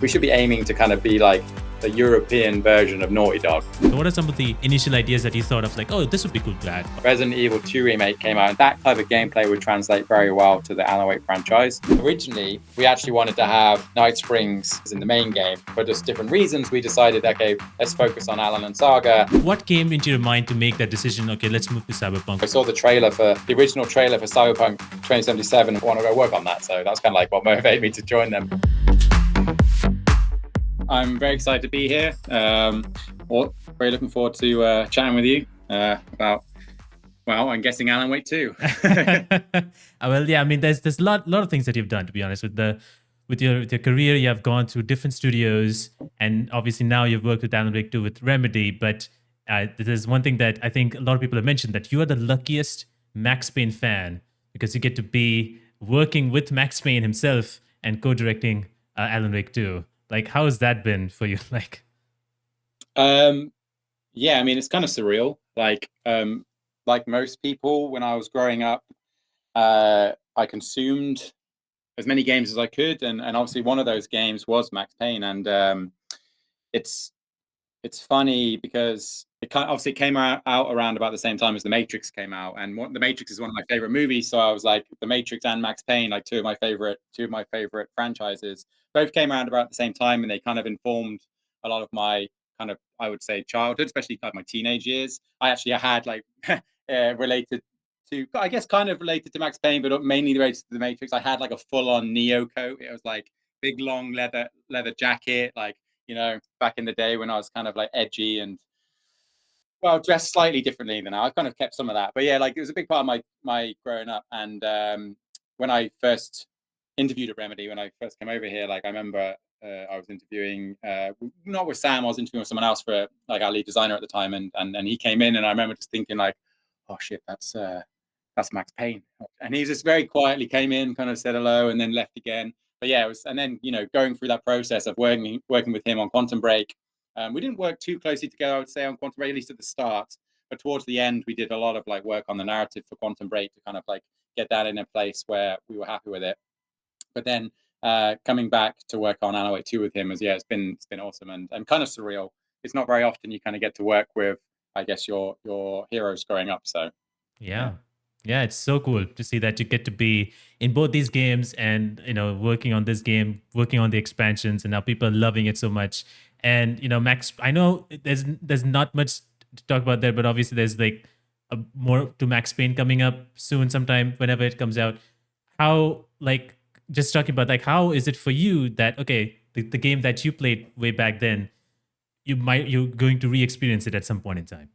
We should be aiming to kind of be like the European version of Naughty Dog. So what are some of the initial ideas that you thought of, like, oh, this would be cool to add? Resident Evil 2 remake came out, and that type of gameplay would translate very well to the Alan Wake franchise. Originally, we actually wanted to have Night Springs in the main game, but just different reasons, we decided, okay, let's focus on Alan and Saga. What came into your mind to make that decision? Okay, let's move to Cyberpunk. I saw the original trailer for Cyberpunk 2077, and I wanted to go work on that, so that's kind of like what motivated me to join them. I'm very excited to be here. Very looking forward to chatting with you about, well, I'm guessing Alan Wake 2. Well, yeah, I mean, there's a lot of things that you've done, to be honest. With your career, you have gone through different studios, and obviously now you've worked with Alan Wake 2 with Remedy. But there's one thing that I think a lot of people have mentioned, that you are the luckiest Max Payne fan, because you get to be working with Max Payne himself and co-directing Alan Wake 2. Like, how has that been for you? Yeah, I mean, it's kind of surreal. Like most people, when I was growing up, I consumed as many games as I could, and obviously one of those games was Max Payne, and it's funny because it obviously came out around about the same time as The Matrix came out, and The Matrix is one of my favorite movies. So I was like, The Matrix and Max Payne, like two of my favorite franchises, both came around about the same time, and they kind of informed a lot of my kind of, I would say, childhood, especially like my teenage years. I had like related to, I guess, kind of related to Max Payne, but mainly related to The Matrix. I had like a full-on Neo coat. It was like big long leather jacket, like, you know, back in the day when I was kind of like edgy and, well, dressed slightly differently than now. I kind of kept some of that, but yeah, like it was a big part of my growing up. And when I first interviewed at Remedy, when I first came over here, like I remember I was interviewing not with Sam, I was interviewing with someone else for like our lead designer at the time, and he came in, and I remember just thinking like, oh shit, that's Max Payne. And he just very quietly came in, kind of said hello, and then left again. But yeah, it was, and then, you know, going through that process of working with him on Quantum Break. We didn't work too closely together, I would say, on Quantum Break, at least at the start. But towards the end, we did a lot of like work on the narrative for Quantum Break to kind of like get that in a place where we were happy with it. But then coming back to work on Alan Wake 2 with him it's been awesome and kind of surreal. It's not very often you kind of get to work with, I guess, your heroes growing up. So yeah, it's so cool to see that you get to be in both these games, and, you know, working on this game, working on the expansions, and now people are loving it so much. And, you know, Max, I know there's not much to talk about there, but obviously there's like more to Max Payne coming up soon, sometime whenever it comes out. How, like, just talking about, like, how is it for you that, okay, the game that you played way back then, you're going to re-experience it at some point in time?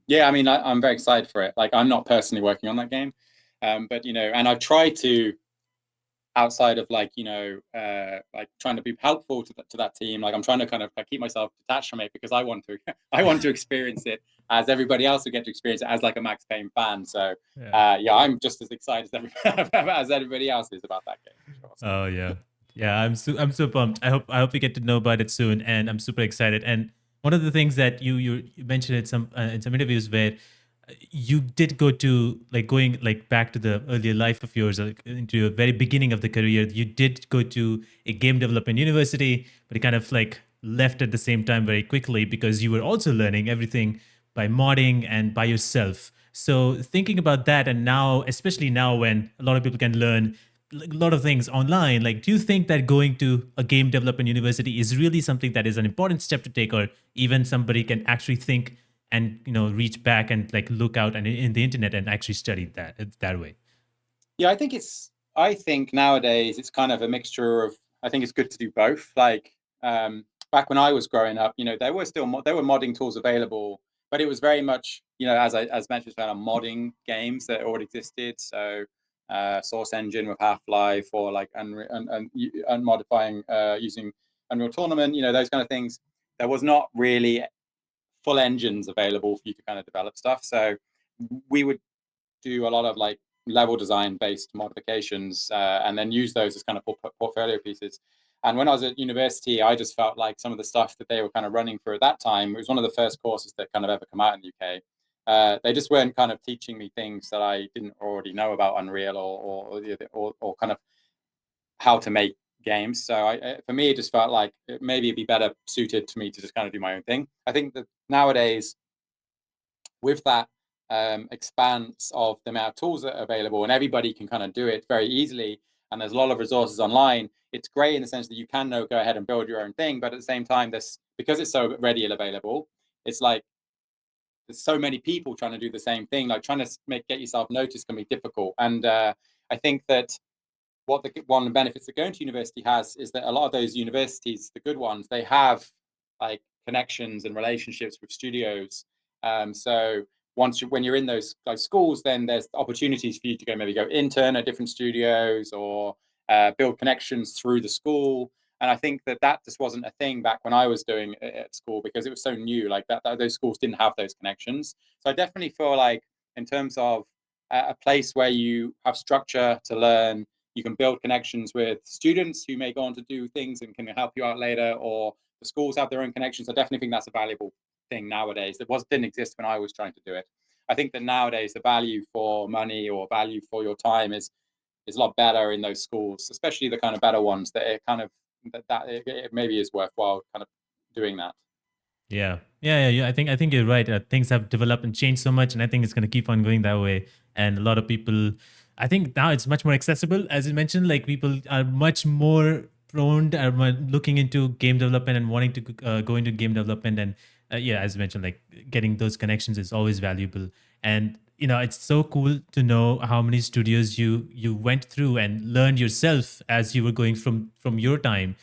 Yeah, I mean, I'm very excited for it. Like, I'm not personally working on that game, but, you know, and I've tried to, outside of like, you know, like trying to be helpful to that team, like I'm trying to kind of like keep myself detached from it, because I want to experience it as everybody else would get to experience it as like a Max Payne fan. So yeah, I'm just as excited as everybody else is about that game. Sure. Oh yeah, I'm so pumped. I hope we get to know about it soon, and I'm super excited. And one of the things that you mentioned in some interviews, where you did go to, like, going like back to the earlier life of yours, like into your very beginning of the career, you did go to a game development university, but you kind of like left at the same time very quickly, because you were also learning everything by modding and by yourself. So thinking about that, and now, especially now when a lot of people can learn a lot of things online, like, do you think that going to a game development university is really something that is an important step to take, or even somebody can actually think and, you know, reach back and like look out and in the internet and actually study that way? Yeah, I think nowadays it's kind of a mixture of, I think it's good to do both. Like back when I was growing up, you know, there were modding tools available, but it was very much, you know, as mentioned, kind of modding games that already existed. So Source Engine with Half-Life, or like modifying using Unreal Tournament, you know, those kind of things. There was not really full engines available for you to kind of develop stuff. So we would do a lot of like level design based modifications and then use those as kind of portfolio pieces. And when I was at university, I just felt like some of the stuff that they were kind of running for at that time, it was one of the first courses that kind of ever come out in the UK. They just weren't kind of teaching me things that I didn't already know about Unreal or kind of how to make games. So for me, it just felt like maybe it'd be better suited to me to just kind of do my own thing. I think that nowadays, with that expanse of the amount of tools that are available, and everybody can kind of do it very easily, and there's a lot of resources online, it's great in the sense that you can go ahead and build your own thing. But at the same time, because it's so ready and available, it's like there's so many people trying to do the same thing. Like trying to get yourself noticed can be difficult. And I think that one of the benefits of going to university has is that a lot of those universities, the good ones, they have like connections and relationships with studios. So when you're in those schools, then there's opportunities for you to maybe go intern at different studios or build connections through the school. And I think that just wasn't a thing back when I was doing it at school, because it was so new. Like those schools didn't have those connections. So I definitely feel like, in terms of a place where you have structure to learn, you can build connections with students who may go on to do things and can help you out later, or the schools have their own connections. I definitely think that's a valuable thing nowadays that didn't exist when I was trying to do it. I think that nowadays the value for money or value for your time is a lot better in those schools, especially the kind of better ones, that it kind of it maybe is worthwhile kind of doing that. Yeah. I think you're right. Things have developed and changed so much, and I think it's going to keep on going that way. And a lot of people, I think now it's much more accessible, as you mentioned. Like people are much more prone, are looking into game development and wanting to go into game development. And yeah, as you mentioned, like getting those connections is always valuable. And it's so cool to know how many studios you went through and learned yourself as you were going from your time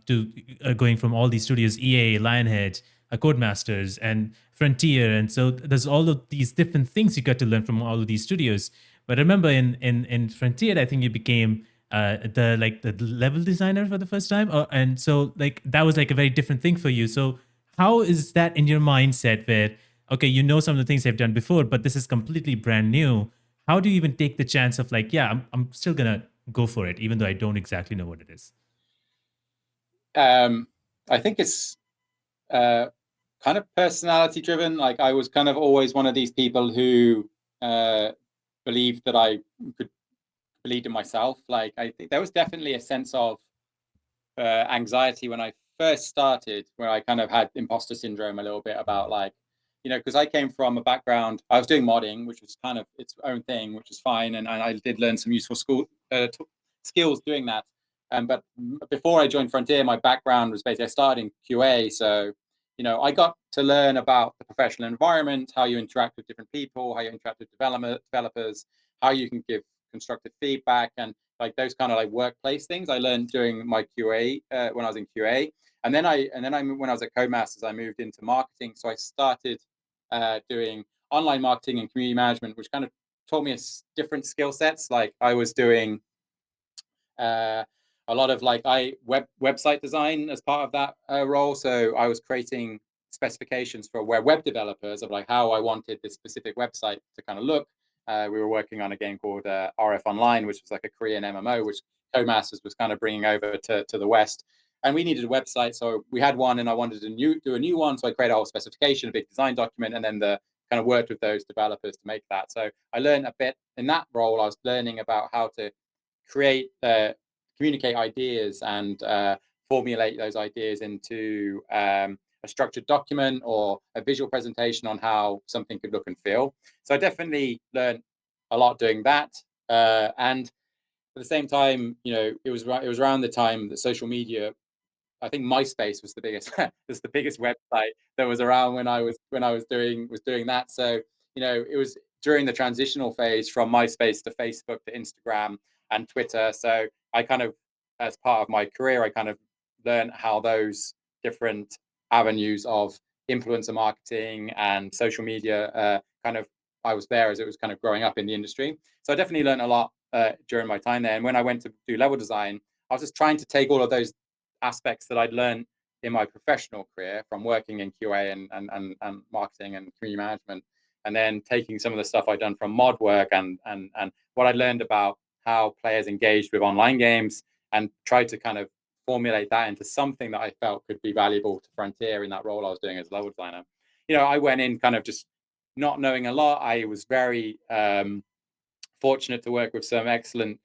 to going from all these studios, EA, Lionhead, Codemasters, and Frontier. And so there's all of these different things you got to learn from all of these studios. But I remember in Frontier, I think you became the level designer for the first time, and so like that was like a very different thing for you. So how is that in your mindset, where okay, some of the things they've done before, but this is completely brand new? How do you even take the chance of like, yeah, I'm still gonna go for it, even though I don't exactly know what it is? I think it's kind of personality driven. Like I was kind of always one of these people who believed that I could believe in myself. Like I think there was definitely a sense of anxiety when I first started, where I kind of had imposter syndrome a little bit about like, because I came from a background, I was doing modding, which was kind of its own thing, which was fine. And I did learn some useful skills doing that. But before I joined Frontier, my background was basically I started in QA. So, I got to learn about the professional environment, how you interact with different people, how you interact with developers, how you can give constructive feedback, and like those kind of like workplace things I learned during my QA when I was in QA. And then when I was at Codemasters, I moved into marketing. So I started doing online marketing and community management, which kind of taught me different skill sets. Like I was doing a lot of like website design as part of that role. So I was creating specifications for web developers of like how I wanted this specific website to kind of look. We were working on a game called RF Online, which was like a Korean MMO, which Codemasters was kind of bringing over to the West. And we needed a website, so we had one, and I wanted to do a new one. So I created a whole specification, a big design document, and then the kind of worked with those developers to make that. So I learned a bit in that role. I was learning about how to create, communicate ideas, and formulate those ideas into a structured document or a visual presentation on how something could look and feel. So I definitely learned a lot doing that. And at the same time, it was around the time that social media, I think MySpace was the biggest was the biggest website that was around when I was doing that. So it was during the transitional phase from MySpace to Facebook to Instagram and Twitter. So I kind of, as part of my career, I kind of learned how those different avenues of influencer marketing and social media kind of, I was there as it was kind of growing up in the industry. So I definitely learned a lot during my time there. And when I went to do level design, I was just trying to take all of those aspects that I'd learned in my professional career from working in QA and marketing and community management, and then taking some of the stuff I'd done from mod work and what I learned about how players engaged with online games, and tried to kind of formulate that into something that I felt could be valuable to Frontier in that role I was doing as a level designer. I went in kind of just not knowing a lot. I was very fortunate to work with some excellent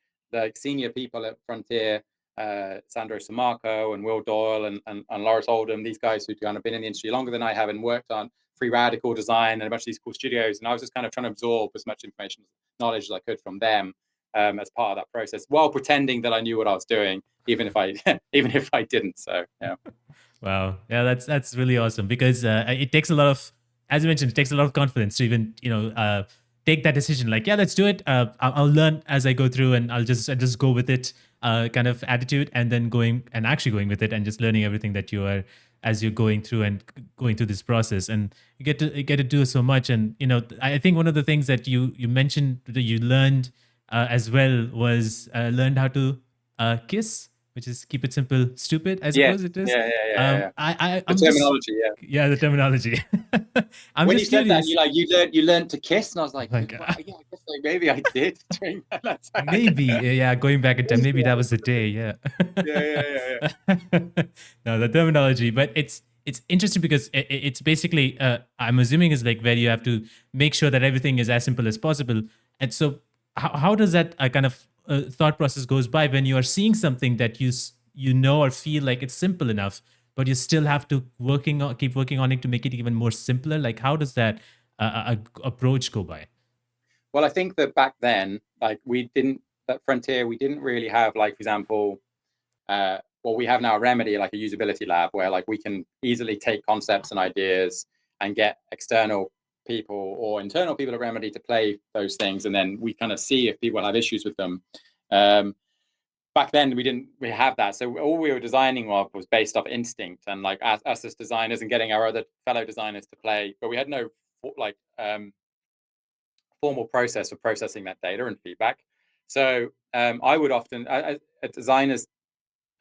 senior people at Frontier Sandro Samarco and Will Doyle and Lawrence Oldham, these guys who've kind of been in the industry longer than I have and worked on Free Radical design and a bunch of these cool studios. And I was just kind of trying to absorb as much information, knowledge as I could from them as part of that process, while pretending that I knew what I was doing, even if I even if I didn't. So yeah. Wow. Yeah, that's really awesome because it takes a lot of, as you mentioned, it takes a lot of confidence to even take that decision. Like, yeah, let's do it. I'll learn as I go through, and I'll just go with it. Kind of attitude, and then actually going with it, and just learning everything that you are as you're going through and going through this process, and you get to do so much. And I think one of the things that you mentioned that you learned as well was learned how to kiss, which is keep it simple, stupid, I Yes. suppose it is. Yeah. The I'm just terminology, yeah. yeah, the terminology. I'm When you just said that, curious. you learned to kiss, and I was like, Like well, yeah, I guess like maybe I did during that time. maybe, yeah, going back in time, maybe that was the day. Yeah. Yeah. No, the terminology, but it's interesting because it's basically I'm assuming is like where you have to make sure that everything is as simple as possible. And so how does that kind of thought process goes by when you are seeing something that you know or feel like it's simple enough, but you still have to keep working on it to make it even more simpler? Like, how does that approach go by? Well, I think that back then, like at Frontier, we didn't really have, like, for example, well, we have now Remedy, like a usability lab, where like we can easily take concepts and ideas and get external people or internal people at Remedy to play those things, and then we kind of see if people have issues with them. Um, Back then, we didn't have that, so all we were designing of was based off instinct and like us as designers and getting our other fellow designers to play, but we had no like formal process for processing that data and feedback. So I would often, as designers,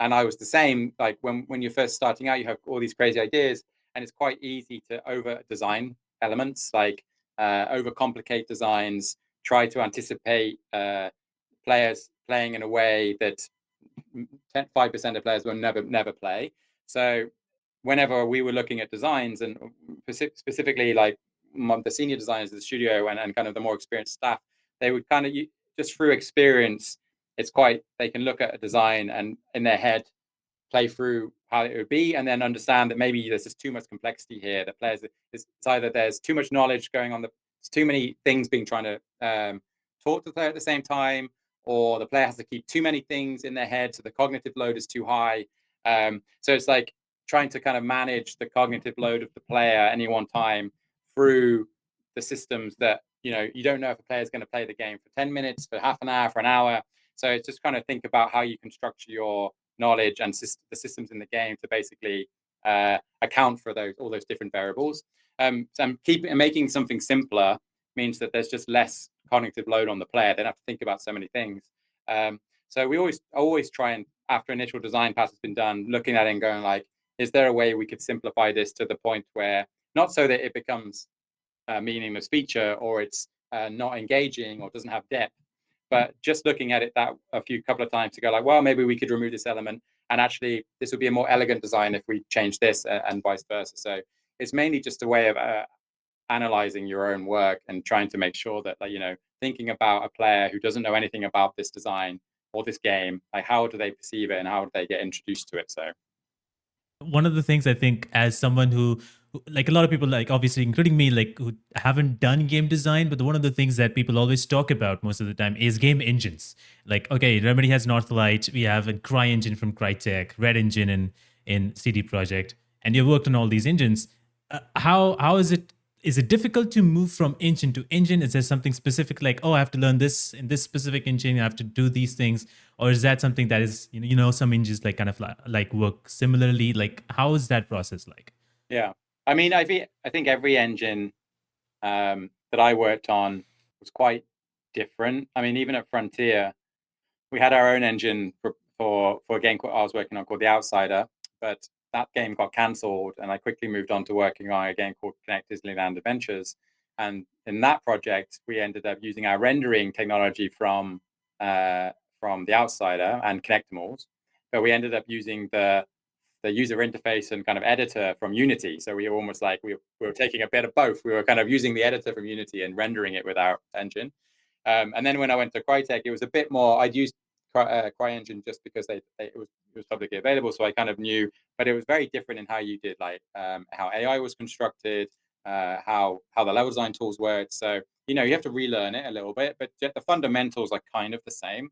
and I was the same. Like when you're first starting out, you have all these crazy ideas, and it's quite easy to over design elements, like overcomplicate designs, try to anticipate players playing in a way that 5% of players will never play. So whenever we were looking at designs, and specifically like the senior designers of the studio and kind of the more experienced staff, they would kind of, just through experience, they can look at a design and in their head play through how it would be, and then understand that maybe there's just too much complexity here. That players, it's either there's too much knowledge going on, there's too many things being trying to talk to the player at the same time, or the player has to keep too many things in their head, so the cognitive load is too high. So it's like trying to kind of manage the cognitive load of the player at any one time through the systems that you don't know if a player is going to play the game for 10 minutes, for half an hour, for an hour. So it's just kind of think about how you can structure your knowledge and the systems in the game to basically account for all those different variables. So making something simpler means that there's just less cognitive load on the player. They don't have to think about so many things. So we always try, and after initial design pass has been done, looking at it and going like, is there a way we could simplify this to the point where, not so that it becomes a meaningless feature or it's not engaging or doesn't have depth, but just looking at it that couple of times to go like, well, maybe we could remove this element, and actually this would be a more elegant design if we change this, and vice versa. So it's mainly just a way of analyzing your own work and trying to make sure that, like, thinking about a player who doesn't know anything about this design or this game, like how do they perceive it and how do they get introduced to it. So One of the things I think, as someone like a lot of people, like obviously including me, like who haven't done game design, but one of the things that people always talk about most of the time is game engines. Like, okay, Remedy has Northlight, we have a CryEngine from Crytek, Red Engine in CD Projekt, and you've worked on all these engines. How is it? Is it difficult to move from engine to engine? Is there something specific, like, oh, I have to learn this in this specific engine, I have to do these things, or is that something that is, some engines like kind of like work similarly? Like, how is that process like? yeah, I mean, I think every engine that I worked on was quite different. I mean, even at Frontier, we had our own engine for a game I was working on called The Outsider, but that game got cancelled, and I quickly moved on to working on a game called Connect Disneyland Adventures. And in that project, we ended up using our rendering technology from The Outsider and Connectimals, but we ended up using the user interface and kind of editor from Unity. So we were almost like we were taking a bit of both. We were kind of using the editor from Unity and rendering it with our engine. And then when I went to Crytek, it was a bit more. I'd used CryEngine just because it was publicly available, so I kind of knew. But it was very different in how you did, like how AI was constructed, how the level design tools worked. So you know, you have to relearn it a little bit, but the fundamentals are kind of the same.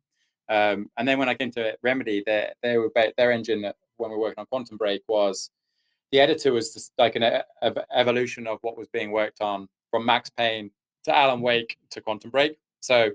And then when I came to Remedy, their engine when we were working on Quantum Break was the editor was just like an evolution of what was being worked on from Max Payne to Alan Wake to Quantum Break. So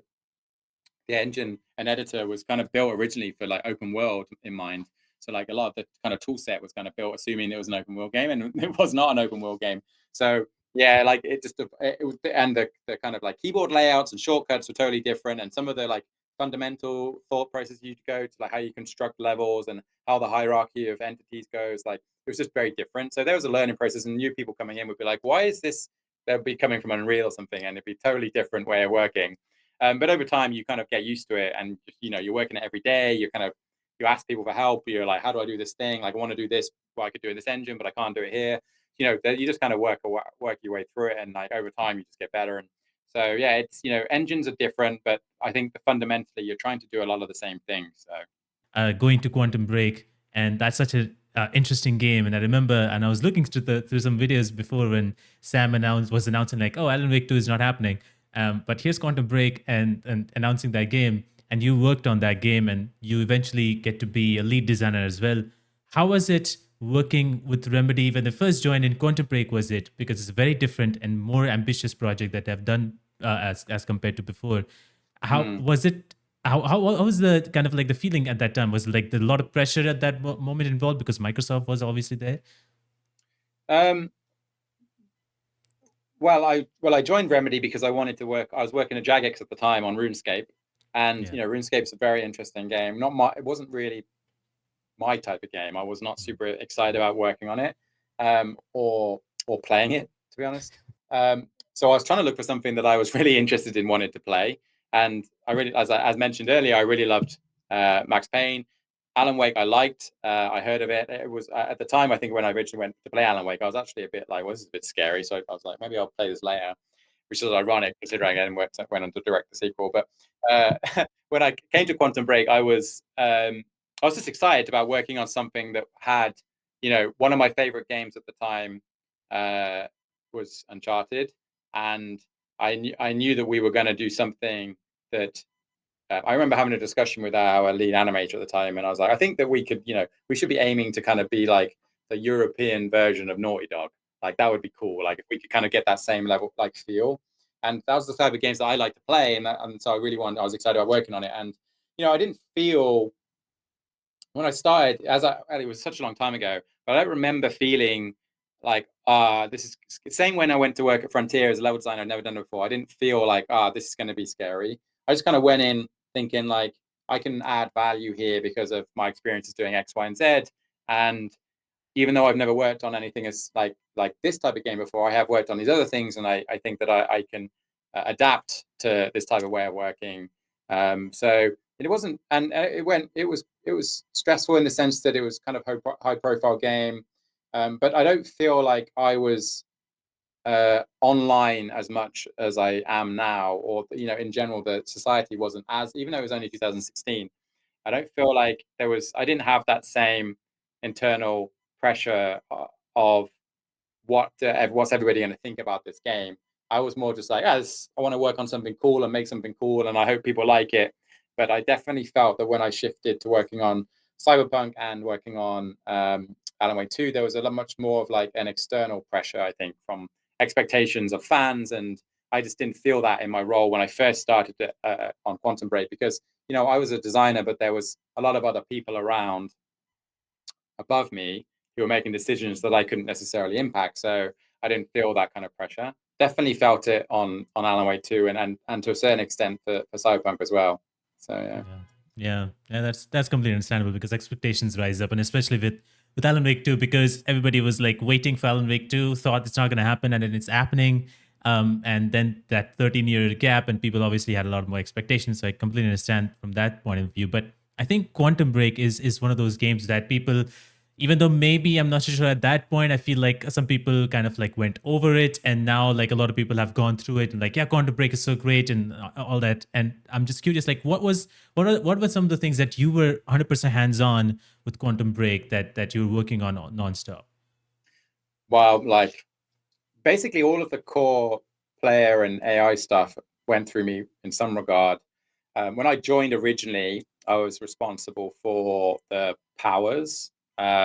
the engine and editor was kind of built originally for like open world in mind. So like a lot of the kind of tool set was kind of built assuming it was an open world game, and it was not an open world game. So yeah, like it just it was, and the kind of like keyboard layouts and shortcuts were totally different, and some of the like fundamental thought process you go to, like how you construct levels and how the hierarchy of entities goes, like it was just very different. So there was a learning process, and new people coming in would be like, why is this? They'll be coming from Unreal or something, and it'd be totally different way of working. But over time, you kind of get used to it, and you know, you're working it every day. You kind of you ask people for help. You're like, how do I do this thing? Like, I want to do this. Well, I could do it in this engine, but I can't do it here. You know, you just kind of work your way through it, and like over time, you just get better. And so yeah, it's, you know, engines are different, but I think that fundamentally, you're trying to do a lot of the same things. So going to Quantum Break, and that's such a interesting game. And I remember, and I was looking through some videos before when Sam was announcing like, oh, Alan Wake 2 is not happening, but here's Quantum Break, and announcing that game, and you worked on that game, and you eventually get to be a lead designer as well. How was it working with Remedy when they first joined in Quantum Break? Was it because it's a very different and more ambitious project that they've done as compared to before? How was it? How was the kind of like the feeling at that time? Was it like a lot of pressure at that moment involved because Microsoft was obviously there? um, I joined Remedy because I wanted to work. I was working at Jagex at the time on RuneScape, and Yeah. you know, RuneScape's a very interesting game. It wasn't really my type of game. I was not super excited about working on it, or playing it, to be honest. So I was trying to look for something that I was really interested in, wanted to play, and I really, as mentioned earlier, I really loved Max Payne. Alan Wake, I liked. I heard of it. It was at the time, I think, when I originally went to play Alan Wake, I was actually a bit like, well, this is a bit scary. So I was like, maybe I'll play this later, which is ironic considering I went on to direct the sequel. But when I came to Quantum Break, I was just excited about working on something that had, you know, one of my favorite games at the time was Uncharted, and I knew that we were going to do something that I remember having a discussion with our lead animator at the time, and I was like, I think that we could, you know, we should be aiming to kind of be like the European version of Naughty Dog. Like that would be cool. Like if we could kind of get that same level, like feel. And that was the type of games that I like to play, and so I was excited about working on it. And you know, I didn't feel when I started, it was such a long time ago, but I don't remember feeling like, this is same when I went to work at Frontier as a level designer. I'd never done it before. I didn't feel like, this is going to be scary. I just kind of went in thinking like, I can add value here because of my experiences doing X, Y, and Z. And even though I've never worked on anything as like this type of game before, I have worked on these other things, and I think that I can adapt to this type of way of working. So it wasn't, and it was stressful in the sense that it was kind of high profile game, but I don't feel like I was online as much as I am now, or you know, in general, the society wasn't as, even though it was only 2016. I don't feel like I didn't have that same internal pressure of what's everybody going to think about this game. I was more just like, I want to work on something cool and make something cool, and I hope people like it. But I definitely felt that when I shifted to working on Cyberpunk and working on Alan Wake 2, there was a lot much more of like an external pressure, I think, from expectations of fans, and I just didn't feel that in my role when I first started on Quantum Break, because you know, I was a designer, but there was a lot of other people around above me who were making decisions that I couldn't necessarily impact. So I didn't feel that kind of pressure. Definitely felt it on Alan Wake 2, and to a certain extent for Cyberpunk as well. So yeah. Yeah. That's completely understandable because expectations rise up, and especially with Alan Wake 2, because everybody was like waiting for Alan Wake 2, thought it's not going to happen, and then it's happening. And then that 13-year gap, and people obviously had a lot more expectations. So I completely understand from that point of view. But I think Quantum Break is one of those games that people, even though maybe I'm not so sure at that point, I feel like some people kind of like went over it, and now like a lot of people have gone through it and like, yeah, Quantum Break is so great and all that. And I'm just curious, like, what were some of the things that you were 100% hands on with Quantum Break that you were working on nonstop? Well, like basically all of the core player and AI stuff went through me in some regard. When I joined originally, I was responsible for the powers.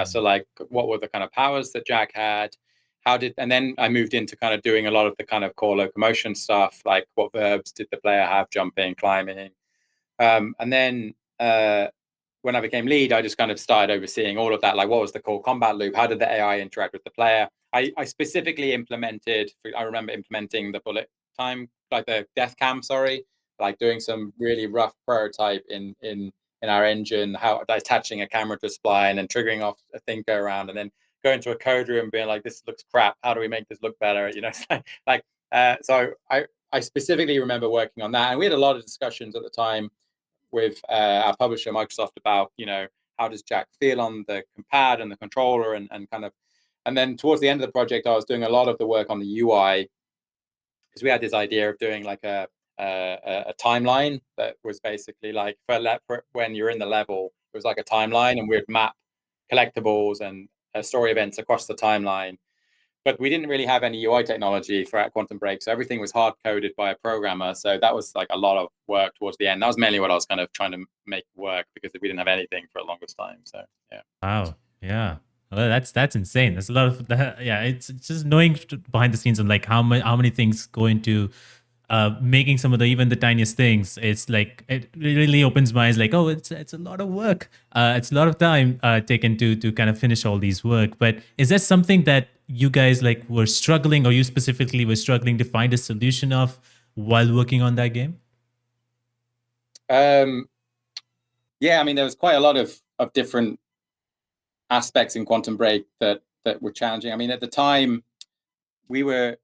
So like, what were the kind of powers that Jack had? And then I moved into kind of doing a lot of the kind of core locomotion stuff, like what verbs did the player have, jumping, climbing. And then when I became lead, I just kind of started overseeing all of that. Like, what was the core combat loop? How did the AI interact with the player? I specifically implemented, I remember implementing the bullet time, like the death cam, sorry, like doing some really rough prototype in our engine, how attaching a camera to a spline and triggering off a thing go around, and then going to a code room being like, this looks crap. How do we make this look better? You know, so I specifically remember working on that. And we had a lot of discussions at the time with our publisher Microsoft about, you know, how does Jack feel on the pad and the controller, and kind of, and then towards the end of the project, I was doing a lot of the work on the UI, because we had this idea of doing like a timeline that was basically like for when you're in the level, it was like a timeline, and we'd map collectibles and story events across the timeline. But we didn't really have any UI technology for Quantum Break, so everything was hard coded by a programmer. So that was like a lot of work towards the end. That was mainly what I was kind of trying to make work, because we didn't have anything for the longest time. So yeah. Wow. Yeah. Well, that's insane. There's a lot of that. Yeah. It's just knowing behind the scenes and like how many things go into making some of the even the tiniest things. It's like it really opens my eyes. Like, oh, it's a lot of work. It's a lot of time taken to kind of finish all these work. But is that something that you guys like were struggling, or you specifically were struggling to find a solution of while working on that game? Um, yeah, I mean, there was quite a lot of different aspects in Quantum Break that were challenging. I mean, at the time, we were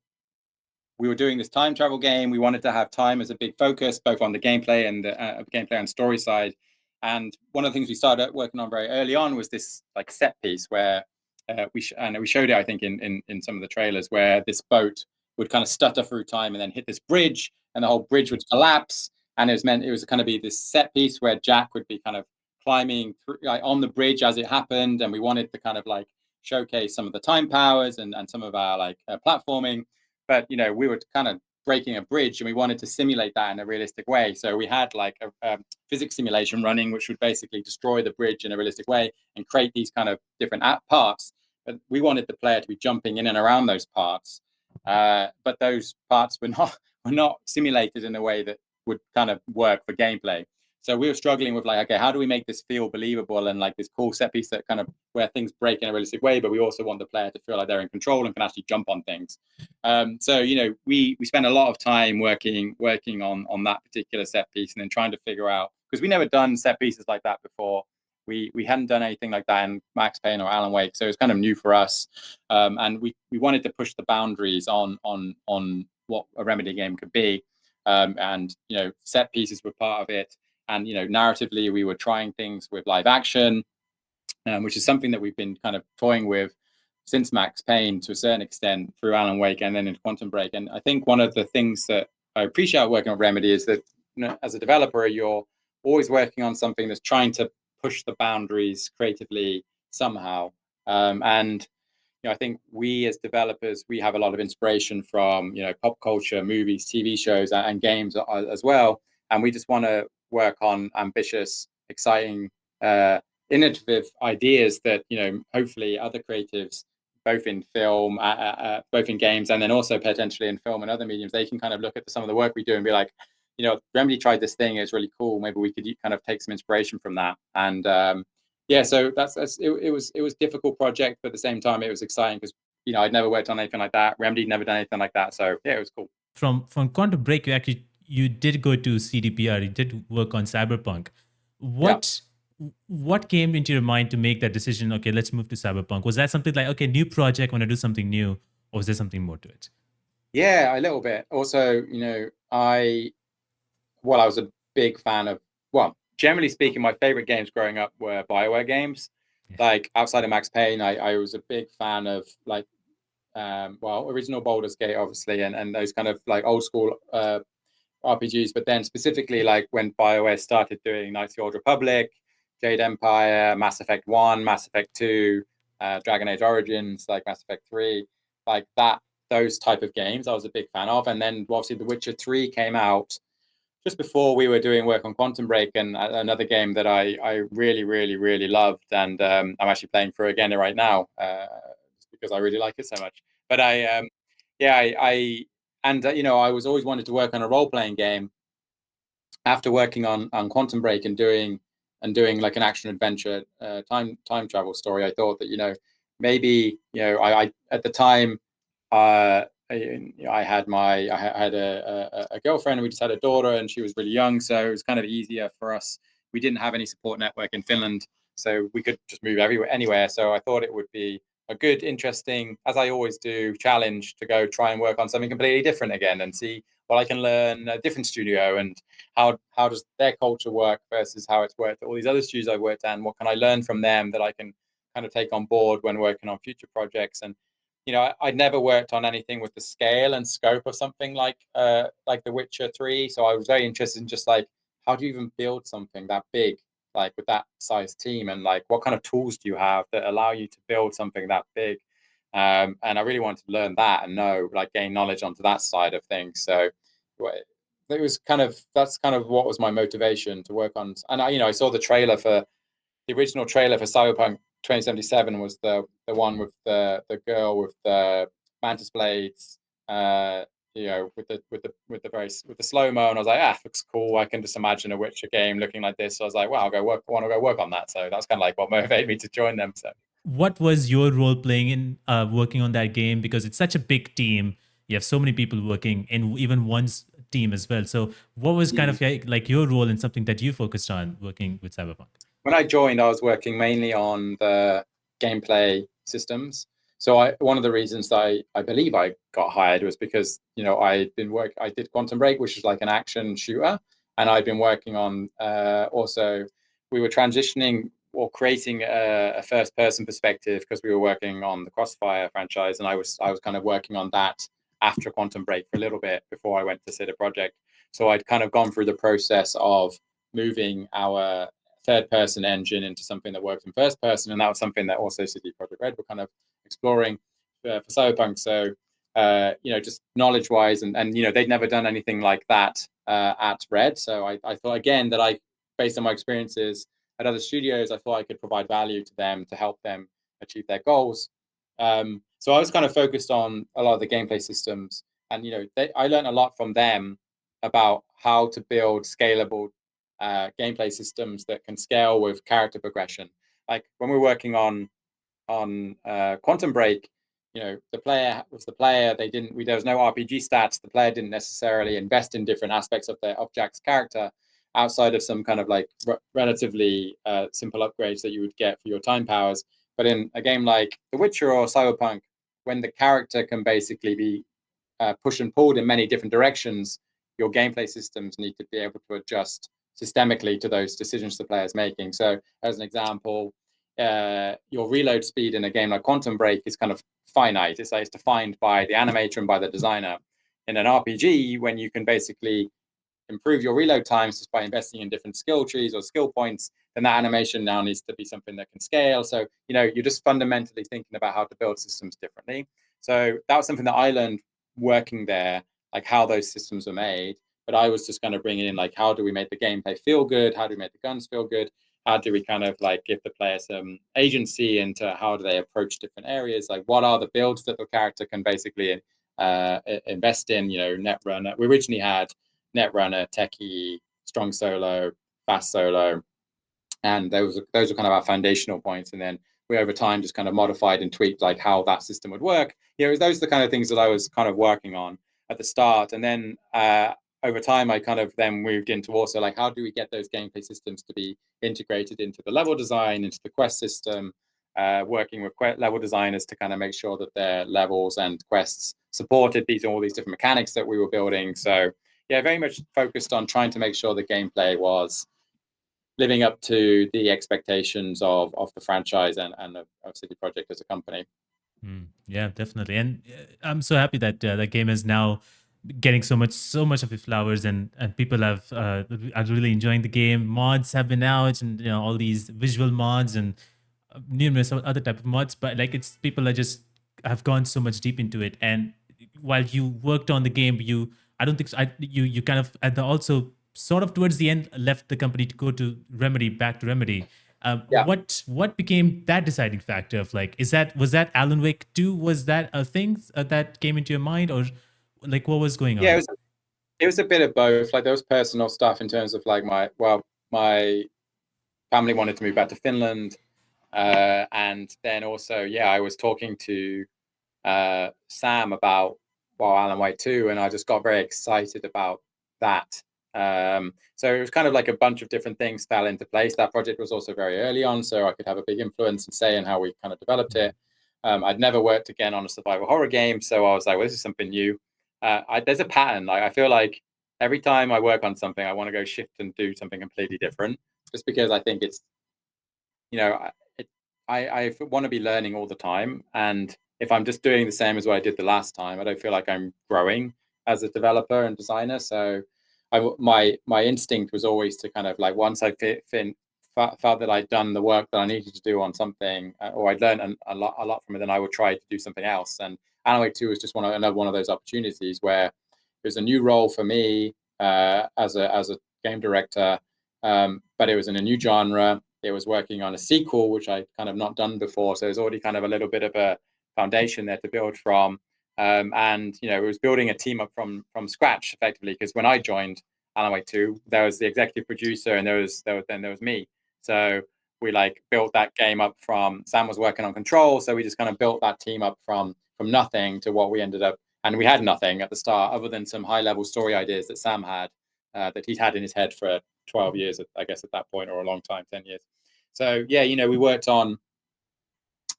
we were doing this time travel game. We wanted to have time as a big focus, both on the gameplay and the gameplay and story side. And one of the things we started working on very early on was this like set piece where and we showed it, I think, in some of the trailers, where this boat would kind of stutter through time and then hit this bridge, and the whole bridge would collapse. And it was kind of be this set piece where Jack would be kind of climbing through, like, on the bridge as it happened, and we wanted to kind of like showcase some of the time powers and some of our like platforming. But you know, we were kind of breaking a bridge, and we wanted to simulate that in a realistic way. So we had like a physics simulation running, which would basically destroy the bridge in a realistic way and create these kind of different parts. But we wanted the player to be jumping in and around those parts, but those parts were not simulated in a way that would kind of work for gameplay. So we were struggling with like, okay, how do we make this feel believable and like this cool set piece that kind of where things break in a realistic way, but we also want the player to feel like they're in control and can actually jump on things. So you know, we spent a lot of time working on that particular set piece, and then trying to figure out, because we never done set pieces like that before. We hadn't done anything like that in Max Payne or Alan Wake, so it was kind of new for us. And we wanted to push the boundaries on what a Remedy game could be. And you know, set pieces were part of it. And you know, narratively, we were trying things with live action, which is something that we've been kind of toying with since Max Payne to a certain extent, through Alan Wake and then in Quantum Break. And I think one of the things that I appreciate working on Remedy is that, you know, as a developer, you're always working on something that's trying to push the boundaries creatively somehow. And you know, I think we as developers, we have a lot of inspiration from, you know, pop culture, movies, TV shows, and games as well. And we just want to work on ambitious, exciting, innovative ideas that, you know, hopefully other creatives, both in film, both in games, and then also potentially in film and other mediums, they can kind of look at some of the work we do and be like, you know, Remedy tried this thing, it's really cool. Maybe we could kind of take some inspiration from that. And yeah, so it was difficult project, but at the same time it was exciting, because you know, I'd never worked on anything like that. Remedy never done anything like that, so yeah, it was cool. From Quantum Break, you did go to CDPR. You did work on Cyberpunk. Yeah. What came into your mind to make that decision? Okay, let's move to Cyberpunk. Was that something like, okay, new project, want to do something new, or was there something more to it? Yeah, a little bit. Also, you know, I was a big fan of, well, generally speaking, my favorite games growing up were BioWare games. like outside of Max Payne, I was a big fan of like original Baldur's Gate, obviously, and those kind of like old school RPGs. But then specifically, like when BioWare started doing Knights of the Old Republic, Jade Empire, Mass Effect 1, Mass Effect 2, Dragon Age Origins, like Mass Effect 3, like that, those type of games I was a big fan of. And then obviously The Witcher 3 came out just before we were doing work on Quantum Break, and another game that I really, really, really loved. And I'm actually playing through again right now just because I really like it so much. But I was always wanted to work on a role playing game after working on Quantum Break and doing like an action adventure time travel story. I thought that maybe I at the time I had a girlfriend, and we just had a daughter, and she was really young, so it was kind of easier for us. We didn't have any support network in Finland, so we could just move anywhere. So I thought it would be a good, interesting, as I always do, challenge to go try and work on something completely different again and see what I can learn a different studio, and how does their culture work versus how it's worked at all these other studios I've worked at, and what can I learn from them that I can kind of take on board when working on future projects. And I'd never worked on anything with the scale and scope of something like The Witcher 3. So I was very interested in just like, how do you even build something that big, like with that size team, and like what kind of tools do you have that allow you to build something that big? And I really wanted to learn that and gain knowledge onto that side of things. So it was that's kind of what was my motivation to work on. And I saw the original trailer for Cyberpunk 2077 was the one with the girl with the mantis blades, with the slow mo, and I was like, looks cool. I can just imagine a Witcher game looking like this. So I was like, wow, want to go work on that. So that's kind of like what motivated me to join them. So What was your role playing in working on that game? Because it's such a big team. You have so many people working in even team as well. So what was kind of like your role in something that you focused on working with Cyberpunk? when I joined, I was working mainly on the gameplay systems. So one of the reasons that I believe I got hired was because I did Quantum Break, which is like an action shooter, and I'd been working on also we were transitioning or creating a first person perspective because we were working on the Crossfire franchise, and I was kind of working on that after Quantum Break for a little bit before I went to CD Projekt. So I'd kind of gone through the process of moving our third person engine into something that works in first person, and that was something that also CD Projekt Red were kind of exploring for Cyberpunk. So just knowledge wise, and they'd never done anything like that at Red. So I thought again that based on my experiences at other studios, I thought I could provide value to them to help them achieve their goals. So I was kind of focused on a lot of the gameplay systems, and I learned a lot from them about how to build scalable gameplay systems that can scale with character progression. Like when we're working on Quantum Break, the player was the player. There was no RPG stats. The player didn't necessarily invest in different aspects of Jack's character outside of some kind of like relatively simple upgrades that you would get for your time powers. But in a game like The Witcher or Cyberpunk, when the character can basically be pushed and pulled in many different directions, your gameplay systems need to be able to adjust systemically to those decisions the player's making. So, as an example, your reload speed in a game like Quantum Break is kind of finite. It's defined by the animator and by the designer. In an RPG, when you can basically improve your reload times just by investing in different skill trees or skill points, then that animation now needs to be something that can scale. So, you're just fundamentally thinking about how to build systems differently. So that was something that I learned working there, like how those systems are made. But I was just kind of bringing in like, how do we make the gameplay feel good? How do we make the guns feel good? How do we kind of like give the player some agency into how do they approach different areas? Like, what are the builds that the character can basically invest in? Netrunner. We originally had Netrunner, Techie, Strong Solo, Fast Solo, and those are kind of our foundational points. And then we over time just kind of modified and tweaked like how that system would work. Those are the kind of things that I was kind of working on at the start. And then over time, I kind of then moved into also like how do we get those gameplay systems to be integrated into the level design, into the quest system, working with level designers to kind of make sure that their levels and quests supported all these different mechanics that we were building. So very much focused on trying to make sure the gameplay was living up to the expectations of the franchise and of CD Projekt as a company. Yeah, definitely. And I'm so happy that the game is now getting so much of its flowers, and people are really enjoying the game. Mods have been out, and all these visual mods and numerous other type of mods. But like, it's people are just have gone so much deep into it. And while you worked on the game, I don't think so, you kind of at the also sort of towards the end left the company to go to Remedy, back to Remedy. Yeah. What became that deciding factor of like, was that Alan Wake 2? Was that a thing that came into your mind, or like what was going Yeah, on? it was a bit of both. Like there was personal stuff in terms of like my family wanted to move back to Finland, and then also I was talking to Sam about Alan Wake 2, and I just got very excited about that. So it was kind of like a bunch of different things fell into place. That project was also very early on, so I could have a big influence and say in how we kind of developed it. I'd never worked again on a survival horror game, so I was like, well, this is something new. There's a pattern. Like I feel like every time I work on something, I want to go shift and do something completely different, just because I think it's, you know, I want to be learning all the time, and if I'm just doing the same as what I did the last time, I don't feel like I'm growing as a developer and designer. So my instinct was always to kind of like, once I felt that I'd done the work that I needed to do on something, or I'd learned a lot from it, then I would try to do something else. And Alan Wake 2 was just another one of those opportunities where it was a new role for me as a game director, but it was in a new genre. It was working on a sequel, which I kind of not done before, so there's already kind of a little bit of a foundation there to build from. And it was building a team up from scratch effectively, because when I joined Alan Wake 2, there was the executive producer, and there was me. So we like built that game up from, Sam was working on Control, so we just kind of built that team up from nothing to what we ended up. And we had nothing at the start other than some high level story ideas that Sam had, that he'd had in his head for 12 years, I guess, at that point, or a long time, 10 years. So we worked on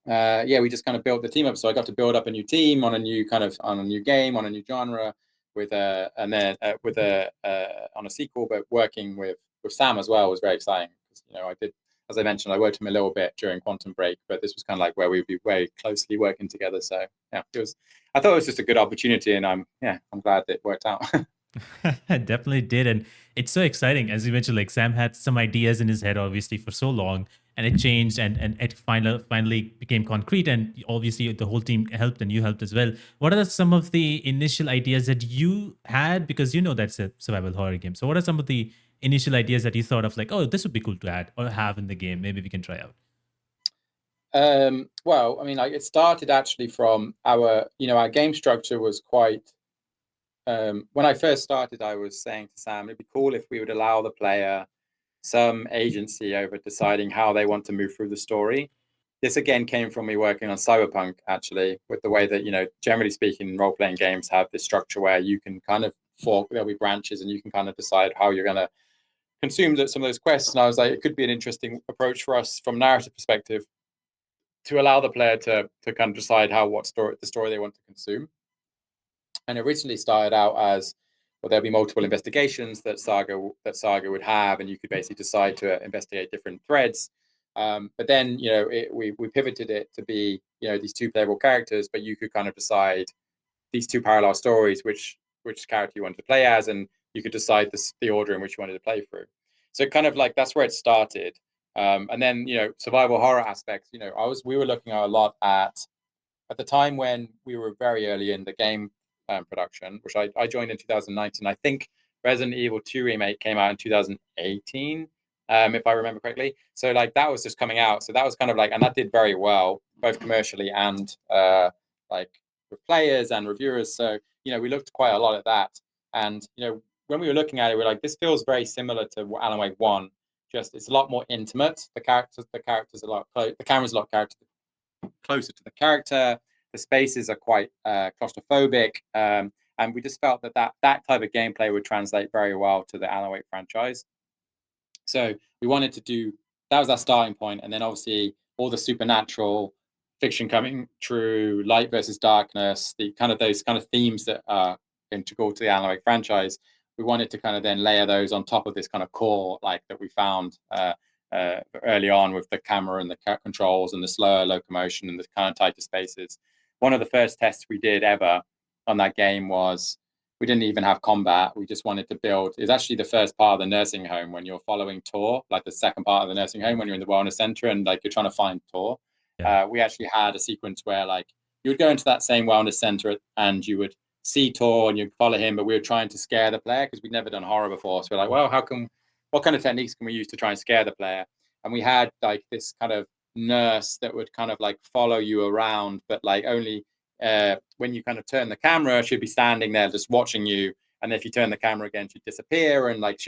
we just kind of built the team up. So I got to build up a new team on a new game, on a new genre, with on a sequel, but working with Sam as well was very exciting. I did, as I mentioned, I worked with him a little bit during Quantum Break, but this was kind of like where we'd be very closely working together. So I thought it was just a good opportunity, and I'm glad that it worked out. Definitely did. And it's so exciting. As you mentioned, like Sam had some ideas in his head, obviously, for so long, and it changed and it finally became concrete. And obviously, the whole team helped and you helped as well. What are some of the initial ideas that you had? Because that's a survival horror game. So, what are some of the initial ideas that you thought of, like, oh, this would be cool to add or have in the game? Maybe we can try out. Well, I mean, like, it started actually from our game structure was quite. When I first started, I was saying to Sam, it'd be cool if we would allow the player some agency over deciding how they want to move through the story. This again came from me working on Cyberpunk, actually, with the way that, generally speaking, role playing games have this structure where you can kind of there'll be branches, and you can kind of decide how you're going to consume some of those quests. And I was like, it could be an interesting approach for us from a narrative perspective to allow the player to kind of decide the story they want to consume. And originally started out as, well, there'll be multiple investigations that Saga would have, and you could basically decide to investigate different threads. But then we pivoted it to be these two playable characters, but you could kind of decide these two parallel stories, which character you wanted to play as, and you could decide the order in which you wanted to play through. So kind of like that's where it started. And then survival horror aspects. We were looking a lot at the time when we were very early in the game production, which I joined in 2019. I think Resident Evil 2 remake came out in 2018, if I remember correctly. So like that was just coming out. So that was kind of like, and that did very well, both commercially and like with players and reviewers. So we looked quite a lot at that, and when we were looking at it, we're like, this feels very similar to Alan Wake 1. Just it's a lot more intimate. The characters a lot the camera's a lot closer to the character. The spaces are quite claustrophobic, and we just felt that type of gameplay would translate very well to the Alan Wake franchise. So we wanted to do that. Was our starting point, and then obviously all the supernatural fiction coming true, light versus darkness, those kind of themes that are integral to the Alan Wake franchise. we wanted to kind of then layer those on top of this kind of core like that we found early on with the camera and the controls and the slower locomotion and the kind of tighter spaces. One of the first tests we did ever on that game was we didn't even have combat. We just wanted to build. It's actually the first part of the nursing home when you're following Tor, like the second part of the nursing home when you're in the wellness center and like you're trying to find Tor. Yeah. We actually had a sequence where like you would go into that same wellness center and you would see Tor and you'd follow him, but we were trying to scare the player because we'd never done horror before. So we're like, well, what kind of techniques can we use to try and scare the player? And we had like this kind of nurse that would kind of like follow you around, but like only when you kind of turn the camera, she'd be standing there just watching you. And if you turn the camera again, she'd disappear and like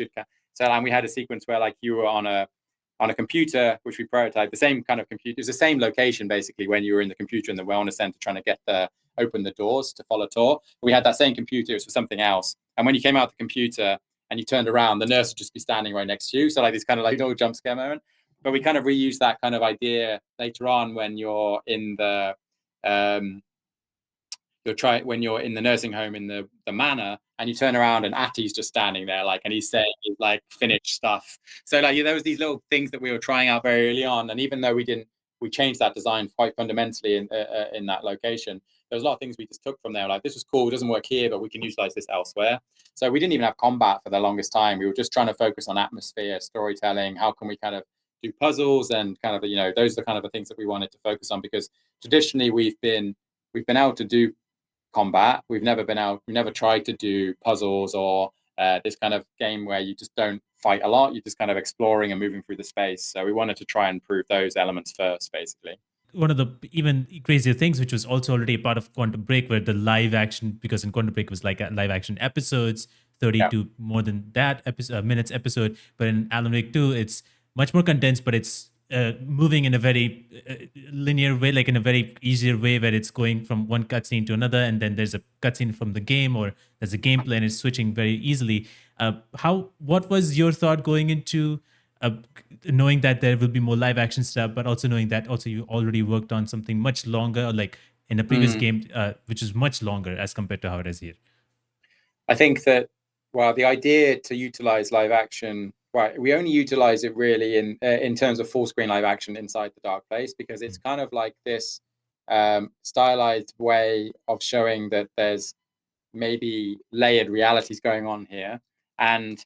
and we had a sequence where like you were on a computer, which we prototyped, the same kind of computer. It was the same location basically when you were in the computer in the wellness center trying to open the doors to follow Tor. We had that same computer, it was for something else. And when you came out the computer and you turned around, the nurse would just be standing right next to you. So like this kind of like little jump scare moment. But we kind of reused that kind of idea later on when you're in the when you're in the nursing home in the manor and you turn around and Atti's just standing there like and he's saying like finished stuff. So like there was these little things that we were trying out very early on, and even though we changed that design quite fundamentally in that location, there was a lot of things we just took from there, like this was cool, it doesn't work here, but we can utilize this elsewhere. So we didn't even have combat for the longest time. We were just trying to focus on atmosphere, storytelling, how can we kind of do puzzles, and kind of those are the kind of the things that we wanted to focus on, because traditionally we've been able to do combat. We never tried to do puzzles or this kind of game where you just don't fight a lot. You're just kind of exploring and moving through the space. So we wanted to try and improve those elements first, basically. One of the even crazier things, which was also already a part of Quantum Break, were the live action, because in Quantum Break it was like a live action episodes, 30 to more than that minutes episode. But in Alan Wake 2, it's much more condensed, but it's moving in a very linear way, like in a very easier way, where it's going from one cutscene to another, and then there's a cutscene from the game, or there's a gameplay, and it's switching very easily. What was your thought going into knowing that there will be more live action stuff, but also knowing that also you already worked on something much longer, like in a previous game, which is much longer as compared to how it is here? I think that, well, the idea to utilize live action, right, we only utilize it really in terms of full screen live action inside the Dark Place, because it's kind of like this stylized way of showing that there's maybe layered realities going on here. And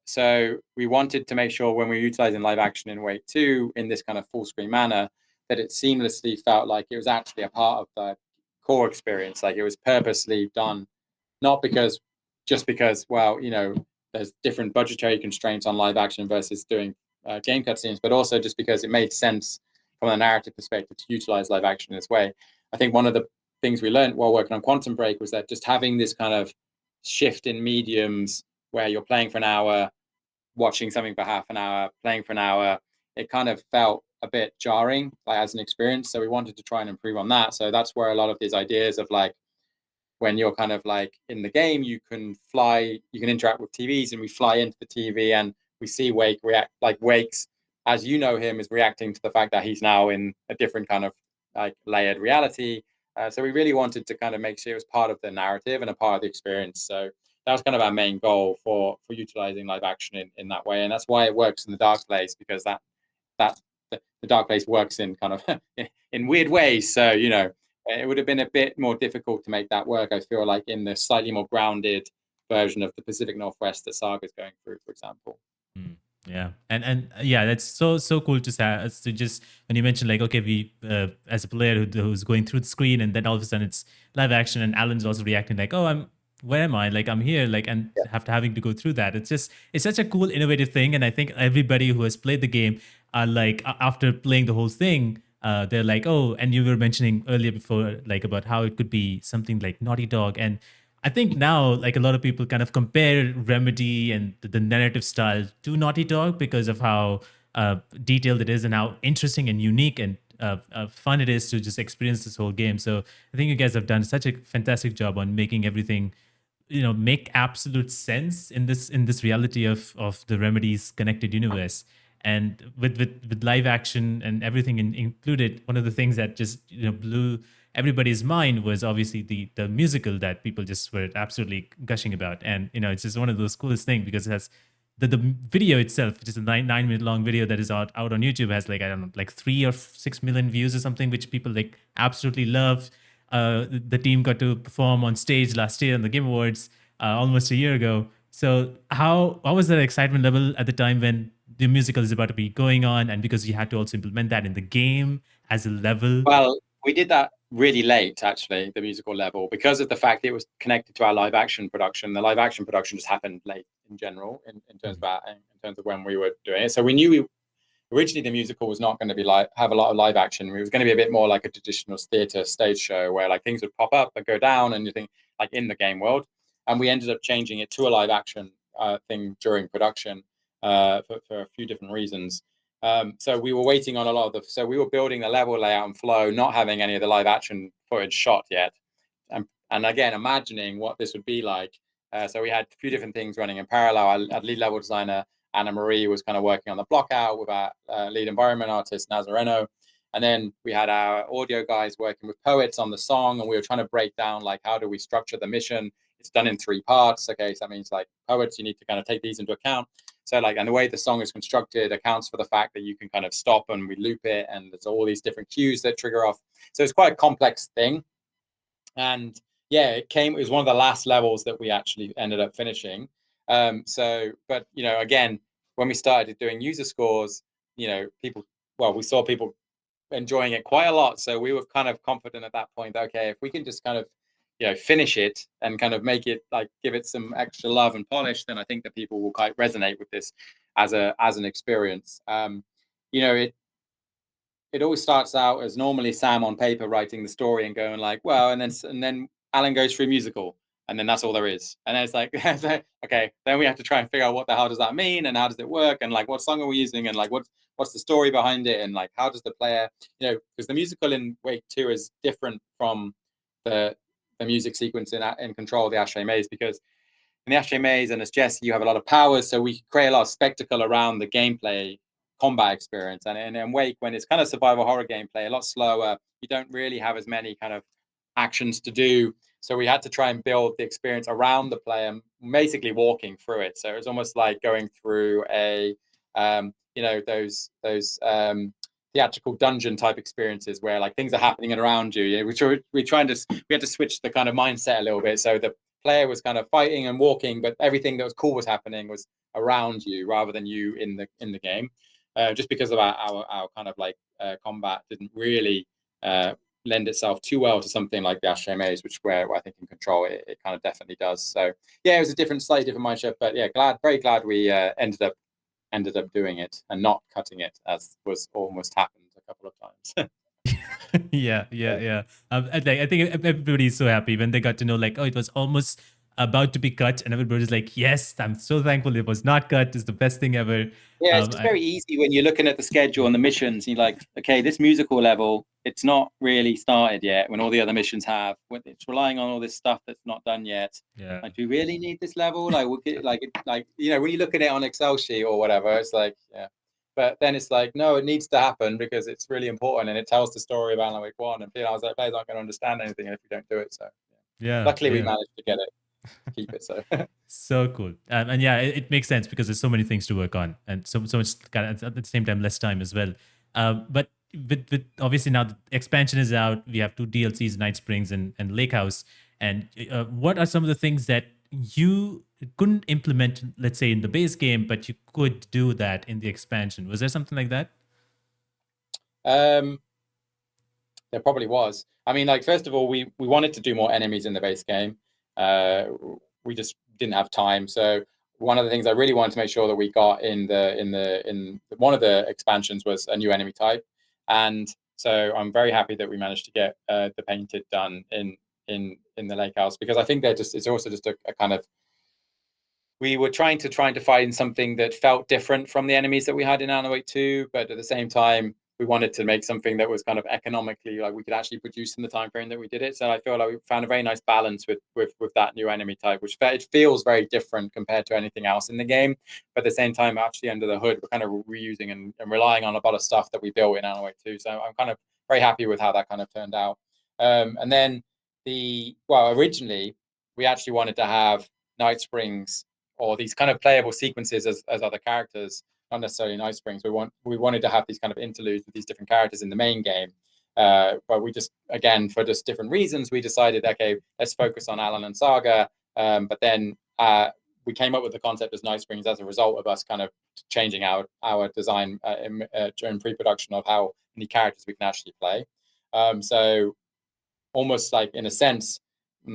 so we wanted to make sure when we were utilizing live action in Wake 2 in this kind of full screen manner, that it seamlessly felt like it was actually a part of the core experience. Like it was purposely done, not just because, well, there's different budgetary constraints on live action versus doing game cutscenes, but also just because it made sense from a narrative perspective to utilize live action in this way. I think one of the things we learned while working on Quantum Break was that just having this kind of shift in mediums where you're playing for an hour, watching something for half an hour, playing for an hour, it kind of felt a bit jarring, like as an experience. So we wanted to try and improve on that. So that's where a lot of these ideas of like, when you're kind of like in the game, you can interact with TVs, and we fly into the TV and we see Wake react, like Wake's, as you know him, is reacting to the fact that he's now in a different kind of like layered reality. So we really wanted to kind of make sure it was part of the narrative and a part of the experience. So that was kind of our main goal for utilizing live action in that way. And that's why it works in the Dark Place, because the Dark Place works in kind of in weird ways. So, it would have been a bit more difficult to make that work, I feel like, in the slightly more grounded version of the Pacific Northwest that Saga's going through, for example. Yeah, and yeah, that's so cool to say. To just when you mentioned like, okay, we as a player who's going through the screen, and then all of a sudden it's live action, and Alan's also reacting like, oh, where am I? Like I'm here, like, and having to go through that. It's such a cool, innovative thing, and I think everybody who has played the game are like, after playing the whole thing, they're like, oh, and you were mentioning earlier before, like about how it could be something like Naughty Dog, and I think now, like a lot of people kind of compare Remedy and the narrative style to Naughty Dog because of how detailed it is and how interesting and unique and fun it is to just experience this whole game. So I think you guys have done such a fantastic job on making everything, make absolute sense in this reality of the Remedy's connected universe. And with live action and everything included, one of the things that just blew everybody's mind was obviously the musical that people just were absolutely gushing about. And it's just one of those coolest things because it has the video itself, which is a 9 minute long video that is out on YouTube, has like, I don't know, like 3 or 6 million views or something, which people like absolutely love. The team got to perform on stage last year on the Game Awards, almost a year ago. So how was that excitement level at the time when the musical is about to be going on, and because you had to also implement that in the game as a level? Well, we did that really late, actually, the musical level, because of the fact that it was connected to our live action production. The live action production just happened late in general, in terms of when we were doing it. So we knew originally the musical was not going to be have a lot of live action. It was going to be a bit more like a traditional theatre stage show where like things would pop up and go down and you think like in the game world. And we ended up changing it to a live action thing during production for a few different reasons. So we were waiting on a lot of so we were building the level layout and flow, not having any of the live action footage shot yet. And again, imagining what this would be like. So we had a few different things running in parallel. Our lead level designer, Anna Marie, was kind of working on the block out with our lead environment artist, Nazareno. And then we had our audio guys working with poets on the song, and we were trying to break down, like, how do we structure the mission? It's done in 3 parts. Okay, so that means, like, poets, you need to kind of take these into account. So, like, and the way the song is constructed accounts for the fact that you can kind of stop and we loop it, and there's all these different cues that trigger off. So it's quite a complex thing. And yeah, it was one of the last levels that we actually ended up finishing. But again, when we started doing user scores, we saw people enjoying it quite a lot. So we were kind of confident at that point, okay, if we can just kind of, finish it and kind of make it, like, give it some extra love and polish, then I think that people will quite resonate with this as an experience. It always starts out as normally Sam on paper writing the story and going like, well, and then Alan goes through musical, and then that's all there is. And then it's like, okay, then we have to try and figure out what the hell does that mean, and how does it work, and like what song are we using, and like what's the story behind it, and like how does the player, because the musical in Wake 2 is different from the music sequence in Control, the Ashtray Maze, because in the Ashtray Maze and as Jesse, you have a lot of powers, so we create a lot of spectacle around the gameplay combat experience. And in Wake, when it's kind of survival horror gameplay, a lot slower, you don't really have as many kind of actions to do. So we had to try and build the experience around the player, basically walking through it. So it was almost like going through a, those theatrical dungeon type experiences where like things are happening around you. We had to switch the kind of mindset a little bit. So the player was kind of fighting and walking, but everything that was cool was happening was around you rather than you in the game. Just because of our kind of like combat didn't really lend itself too well to something like the Ashtray Maze, where I think in Control it kind of definitely does. So yeah, it was a slightly different mindset, but yeah, very glad we ended up doing it and not cutting it, as was almost happened a couple of times. Yeah. I think everybody's so happy when they got to know, like, oh, it was almost about to be cut, and everybody's like, yes, I'm so thankful it was not cut. It's the best thing ever. Yeah, it's just very easy when you're looking at the schedule and the missions. And you're like, okay, this musical level, it's not really started yet. When all the other missions have, it's relying on all this stuff that's not done yet. Yeah. Like, do we really need this level? Like, when you look at it on Excel sheet or whatever, it's like, yeah. But then it's like, no, it needs to happen because it's really important and it tells the story of Alan Wake 1. And players aren't going to understand anything if we don't do it. So, Yeah. luckily, we managed to get it, keep it. So. So cool. And yeah, it makes sense because there's so many things to work on, and so much kind of, at the same time, less time as well. But with obviously now the expansion is out, we have 2 DLCs, Night Springs and Lake House. And what are some of the things that you couldn't implement, let's say, in the base game, but you could do that in the expansion? Was there something like that? There probably was. I mean, like, first of all, we wanted to do more enemies in the base game. We just didn't have time. So one of the things I really wanted to make sure that we got in one of the expansions was a new enemy type. And so I'm very happy that we managed to get the painted done in the Lake House, because I think it's also just a kind of, we were trying to find something that felt different from the enemies that we had in Alan Wake 2, but at the same time, we wanted to make something that was kind of economically, like, we could actually produce in the time frame that we did it. So I feel like we found a very nice balance with that new enemy type, which it feels very different compared to anything else in the game. But at the same time, actually under the hood, we're kind of reusing and relying on a lot of stuff that we built in Alan Wake 2. So I'm kind of very happy with how that kind of turned out. And then originally we actually wanted to have Night Springs or these kind of playable sequences as other characters, not necessarily Night Springs. We wanted to have these kind of interludes with these different characters in the main game. But we just, again, for just different reasons, we decided, okay, let's focus on Alan and Saga. But then we came up with the concept as Night Springs as a result of us kind of changing our design during pre-production of how many characters we can actually play. So almost like, in a sense,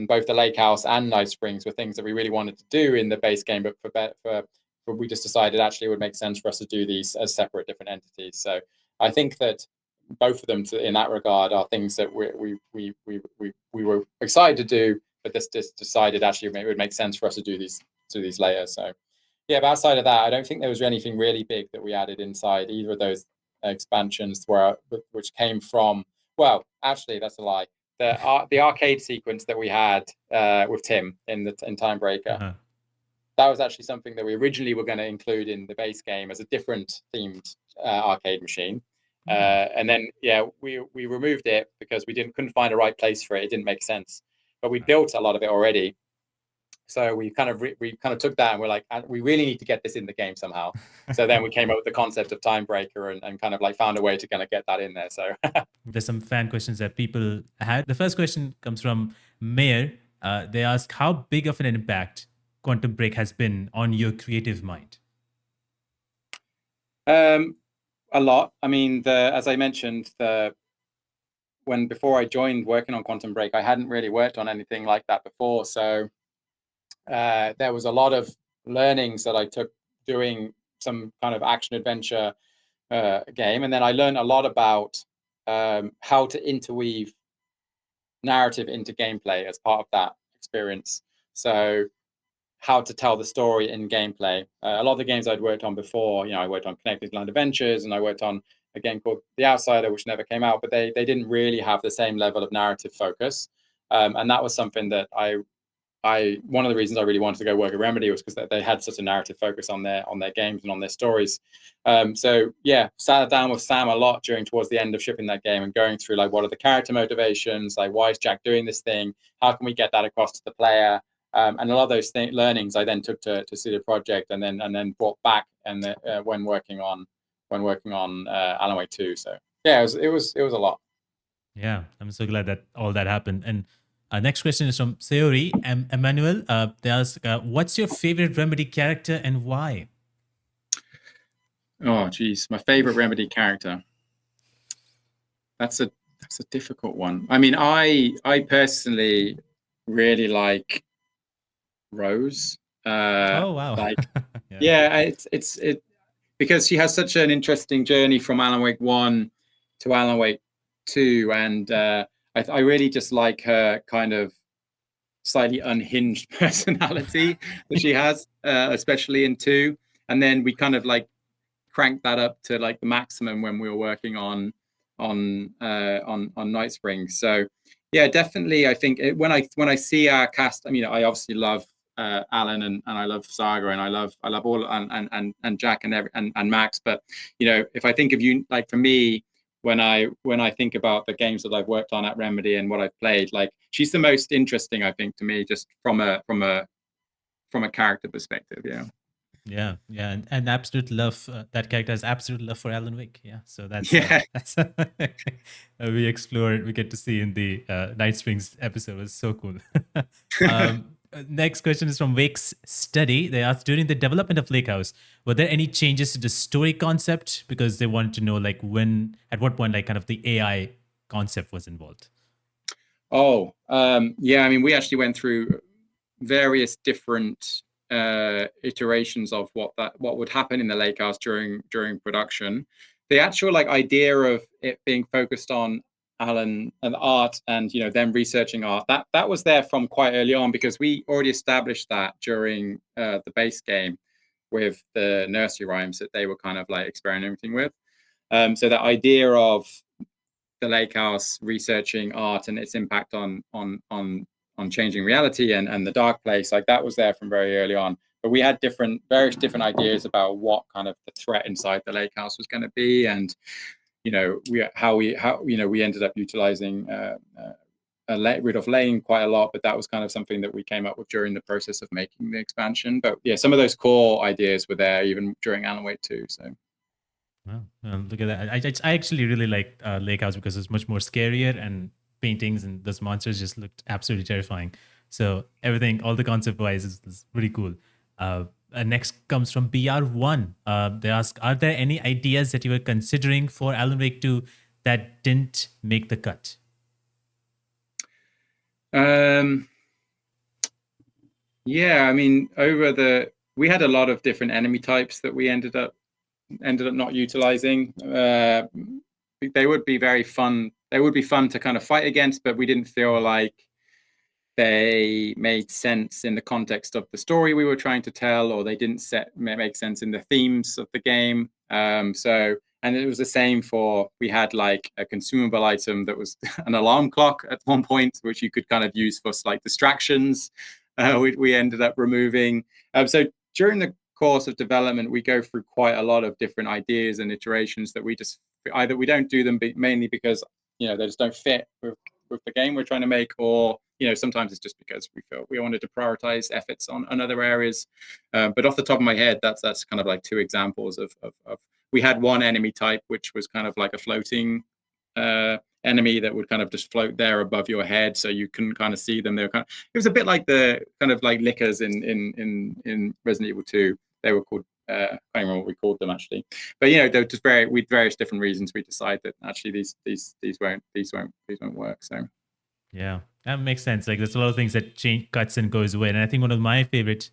both the Lake House and Night Springs were things that we really wanted to do in the base game, but for we just decided actually it would make sense for us to do these as separate different entities. So I think that both of them, in that regard, are things that we were excited to do, but this just decided actually it would make sense for us to do these layers. So yeah, but outside of that, I don't think there was anything really big that we added inside either of those expansions which came from. Well, actually, that's a lie. The arcade sequence that we had with Tim in Timebreaker, that was actually something that we originally were going to include in the base game as a different themed arcade machine. And then we removed it because we couldn't find a right place for it. It didn't make sense. But we built a lot of it already. So we kind of took that and we're like, we really need to get this in the game somehow. So then we came up with the concept of Timebreaker and kind of like found a way to kind of get that in there. So there's some fan questions that people had. The first question comes from Mayor. They ask, how big of an impact Quantum Break has been on your creative mind? A lot. I mean, as I mentioned, before I joined working on Quantum Break, I hadn't really worked on anything like that before. So there was a lot of learnings that I took doing some kind of action adventure game, and then I learned a lot about how to interweave narrative into gameplay as part of that experience. So how to tell the story in gameplay. A lot of the games I'd worked on before, I worked on Connected Land Adventures, and I worked on a game called The Outsider, which never came out, but they didn't really have the same level of narrative focus. And that was something that one of the reasons I really wanted to go work at Remedy was because they had such a narrative focus on their games and on their stories. So yeah, sat down with Sam a lot towards the end of shipping that game and going through like, what are the character motivations? Like, why is Jack doing this thing? How can we get that across to the player? And a lot of those learnings I then took to see the project and then brought back when working on Alan Wake 2. So yeah, it was a lot. Yeah, I'm so glad that all that happened. And next question is from Sayori Emmanuel. They ask, what's your favorite Remedy character and why? Oh, geez, my favorite Remedy character. That's a difficult one. I mean, I personally really like Rose. Oh wow! Like, yeah, it's because she has such an interesting journey from Alan Wake 1 to Alan Wake 2, and I really just like her kind of slightly unhinged personality that she has, especially in 2. And then we kind of like cranked that up to like the maximum when we were working on Night Springs. So yeah, definitely. I think when I see our cast, I mean, I obviously love Alan and I love Saga and I love all and Jack and Max. But if I think of you, like for me, when I think about the games that I've worked on at Remedy and what I've played, like she's the most interesting, I think, to me, just from a character perspective. Yeah, and absolute love. That character has absolute love for Alan Wake. Yeah, so that's we explored. We get to see in the Night Springs episode. It was so cool. Next question is from Wake's Study. They asked, during the development of Lake House, were there any changes to the story concept? Because they wanted to know, like, at what point, like, kind of the AI concept was involved. Oh, yeah. I mean, we actually went through various different iterations of what would happen in the Lake House during production. The actual like idea of it being focused on Alan and art and them researching art, that was there from quite early on, because we already established that during the base game with the nursery rhymes that they were kind of like experimenting with. So the idea of the Lake House researching art and its impact on changing reality and the dark place, like that was there from very early on. But we had various different ideas about what kind of the threat inside the Lake House was going to be, and we ended up utilizing let rid of lane quite a lot, but that was kind of something that we came up with during the process of making the expansion. But yeah, some of those core ideas were there even during Alan Wake 2. So Wow, look at that. I actually really like Lake House because it's much more scarier, and paintings and those monsters just looked absolutely terrifying. So everything, all the concept wise, is really cool. Next comes from BR1. They ask, are there any ideas that you were considering for Alan Wake 2 that didn't make the cut? Yeah, I mean, we had a lot of different enemy types that we ended up not utilizing. They would be very fun. They would be fun to kind of fight against, but we didn't feel like they made sense in the context of the story we were trying to tell, or they didn't make sense in the themes of the game. And it was the same for, we had like a consumable item that was an alarm clock at one point, which you could kind of use for like distractions. We ended up removing. So during the course of development, we go through quite a lot of different ideas and iterations that we just either we don't do them mainly because they just don't fit with the game we're trying to make, or sometimes it's just because we felt we wanted to prioritize efforts on other areas. But off the top of my head, that's kind of like two examples of we had one enemy type which was kind of like a floating enemy that would kind of just float there above your head, so you couldn't kind of see them. They were it was a bit like the kind of like lickers in Resident Evil 2. They were called I can't remember what we called them actually, but they're just with various different reasons we decided that actually these won't work. So yeah, that makes sense. Like, there's a lot of things that change, cuts and goes away. And I think one of my favorite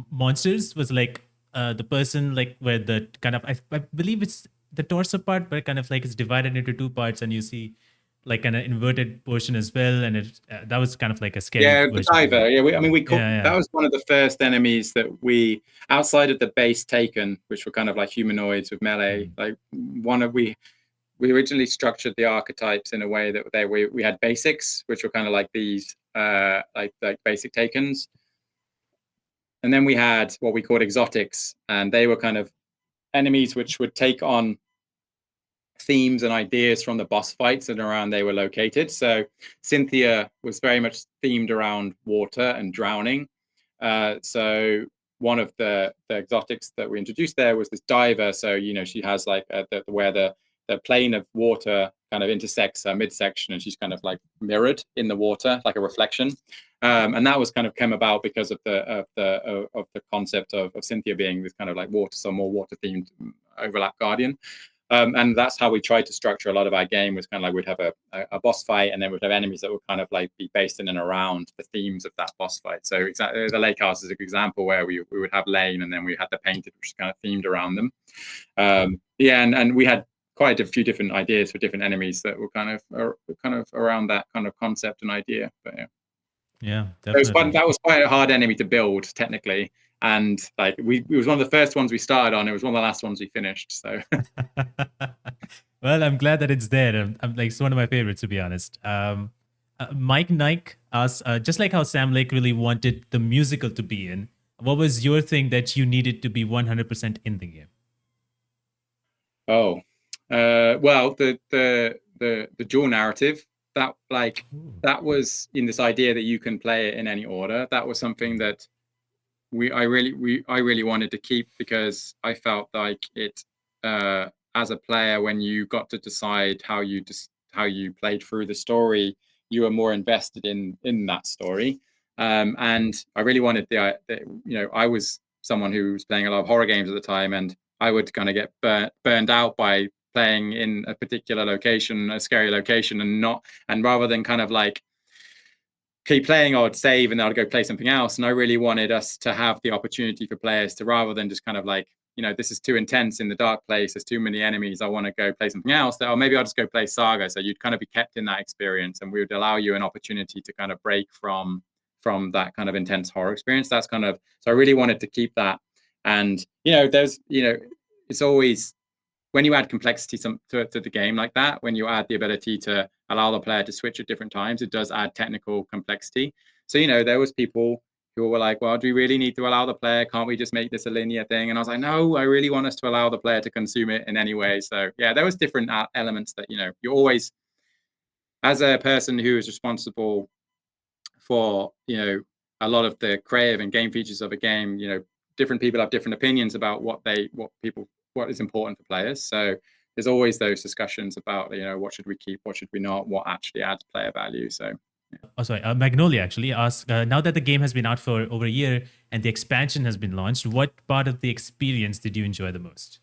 monsters was like the person, like where the kind of, I believe it's the torso part, but kind of like it's divided into two parts, and you see like an inverted portion as well. And that was kind of like a scary the version. diver. Yeah, we called Yeah. that was one of the first enemies that we, outside of the base taken, which were kind of like humanoids with melee. Like we originally structured the archetypes in a way that we had basics, which were kind of like these like basic takens, and then we had what we called exotics, and they were kind of enemies which would take on themes and ideas from the boss fights and around they were located. So Cynthia was very much themed around water and drowning. So one of the exotics that we introduced there was this diver. So she has like where the plane of water kind of intersects her midsection, and she's kind of like mirrored in the water like a reflection. And that was kind of came about because of the concept of Cynthia being this kind of like more water themed overlap guardian. And that's how we tried to structure a lot of our game, was kind of like we'd have a boss fight, and then we'd have enemies that would kind of like be based in and around the themes of that boss fight. So exactly, the Lake House is an example where we would have Lane, and then we had the Painted, which is kind of themed around them. And we had quite a few different ideas for different enemies that were kind of around that kind of concept and idea. But yeah, definitely. That was quite a hard enemy to build technically. And like it was one of the first ones we started on. It was one of the last ones we finished. So, well, I'm glad that it's there. I'm like, it's one of my favorites, to be honest. Mike Nike asks, just like how Sam Lake really wanted the musical to be in, what was your thing that you needed to be 100% in the game? well, the dual narrative, that was in this idea that you can play it in any order. That was something that I really wanted to keep, because I felt like it as a player, when you got to decide how you played through the story, you were more invested in that story. And I really wanted I was someone who was playing a lot of horror games at the time, and I would kind of get burned out by playing in a particular location, a scary location, and rather than kind of like keep playing, I would save and then I'd go play something else. And I really wanted us to have the opportunity for players to, rather than just kind of like, this is too intense in the dark place, there's too many enemies, I want to go play something else, or maybe I'll just go play Saga. So you'd kind of be kept in that experience, and we would allow you an opportunity to kind of break from that kind of intense horror experience. That's kind of, so I really wanted to keep that. And, it's always, when you add complexity to the game like that, when you add the ability to allow the player to switch at different times, it does add technical complexity. So, there was people who were like, well, do we really need to allow the player? Can't we just make this a linear thing? And I was like, no, I really want us to allow the player to consume it in any way. So yeah, there was different elements that, you always, as a person who is responsible for, a lot of the creative and game features of a game, different people have different opinions about what is important for players. So there's always those discussions about, what should we keep, what should we not, what actually adds player value. So Oh, sorry. Magnolia actually asked, now that the game has been out for over a year and the expansion has been launched, what part of the experience did you enjoy the most?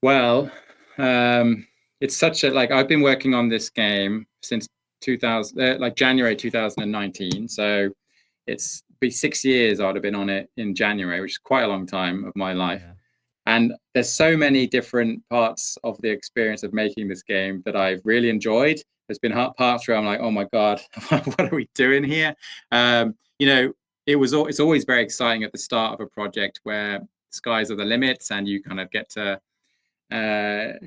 Well, it's such a like I've been working on this game since 2000, like January 2019. So it's be 6 years I'd have been on it in January, which is quite a long time of my life. Yeah. And there's so many different parts of the experience of making this game that I've really enjoyed. There's been parts where I'm like, oh my God, what are we doing here? It's always very exciting at the start of a project where skies are the limits and you kind of get to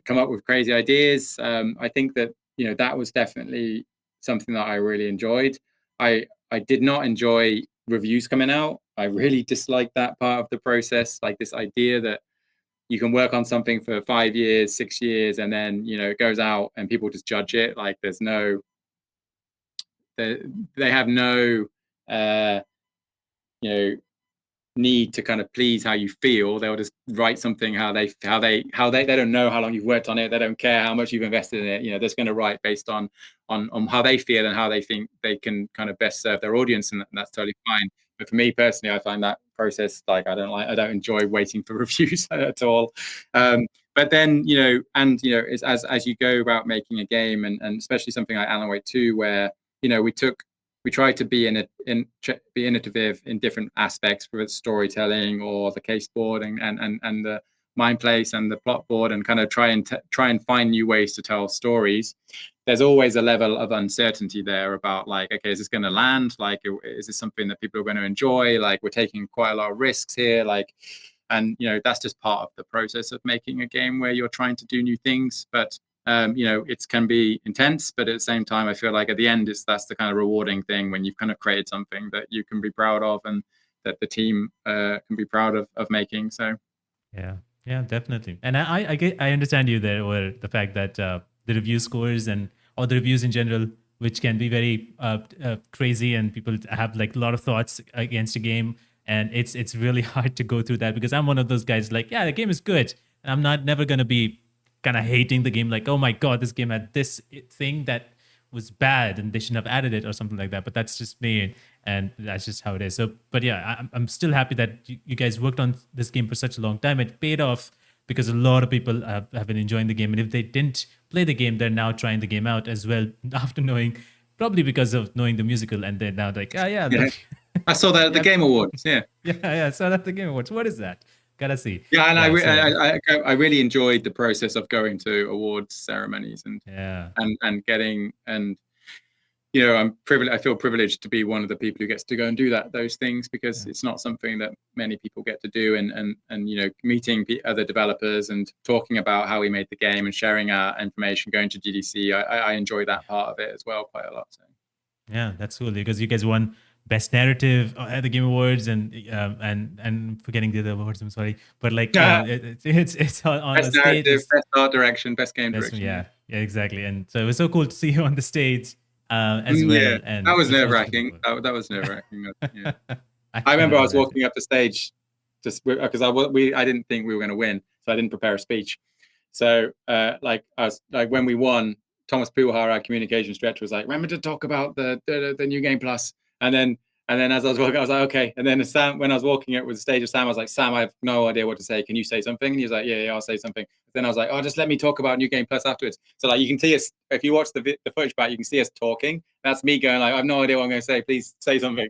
come up with crazy ideas. I think that that was definitely something that I really enjoyed. I did not enjoy reviews coming out. I really disliked that part of the process, like this idea that you can work on something for 5 years, 6 years, and then it goes out and people just judge it. Like there's no, they have no, you know, need to kind of please how you feel. They'll just write something they don't know how long you've worked on it. They don't care how much you've invested in it. They're just going to write based on how they feel and how they think they can kind of best serve their audience, and that's totally fine. But for me personally, I find that process like I don't enjoy waiting for reviews at all. But then it's as you go about making a game, and especially something like Alan Wake 2, where we try to be be innovative in different aspects, whether it's storytelling or the case board and the mind place and the plot board, and kind of try and find new ways to tell stories. There's always a level of uncertainty there about like, okay, is this going to land? Like, is this something that people are going to enjoy? Like, we're taking quite a lot of risks here. Like, and that's just part of the process of making a game where you're trying to do new things. But it can be intense, but at the same time, I feel like at the end, that's the kind of rewarding thing when you've kind of created something that you can be proud of and that the team can be proud of making. So, yeah, definitely. And I understand you there, or the fact that the review scores and all the reviews in general, which can be very crazy, and people have like a lot of thoughts against a game, and it's really hard to go through that, because I'm one of those guys like, yeah, the game is good, and I'm not never gonna be kind of hating the game like, oh my God, this game had this thing that was bad and they shouldn't have added it or something like that. But that's just me, and that's just how it is. So, but yeah, I'm still happy that you guys worked on this game for such a long time. It paid off, because a lot of people have been enjoying the game, and if they didn't play the game, they're now trying the game out as well after knowing, probably because of knowing the musical, and they're now like, oh yeah, yeah. I saw that at the Game Awards. Yeah, yeah, I saw that at the Game Awards. What is that? Gotta see. Yeah, and Yeah, I really enjoyed the process of going to awards ceremonies and yeah. and getting I'm privileged. I feel privileged to be one of the people who gets to go and do those things, because it's not something that many people get to do. And meeting other developers and talking about how we made the game and sharing our information, going to GDC, I enjoy that part of it as well quite a lot. So. Yeah, that's cool, because you guys won Best Narrative at the Game Awards, and forgetting the other awards. I'm sorry, but like it's on Best the stage. narrative, best art direction, best game direction. Yeah, exactly. And so it was so cool to see you on the stage as well. Yeah, And that was nerve-wracking. That was nerve-wracking. Yeah. I remember I was walking up the stage just because I didn't think we were going to win, so I didn't prepare a speech. So when we won, Thomas Puhar, our communications director, was like, "Remember to talk about the new game plus." And then as I was walking, I was like, "Okay." And then Sam, when I was walking it with the stage of Sam, I was like, "Sam, I have no idea what to say. Can you say something?" And he was like, "Yeah, I'll say something." Then I was like, "Oh, just let me talk about New Game Plus afterwards." So like you can see us, if you watch the footage back, you can see us talking. That's me going like, "I have no idea what I'm going to say. Please say something."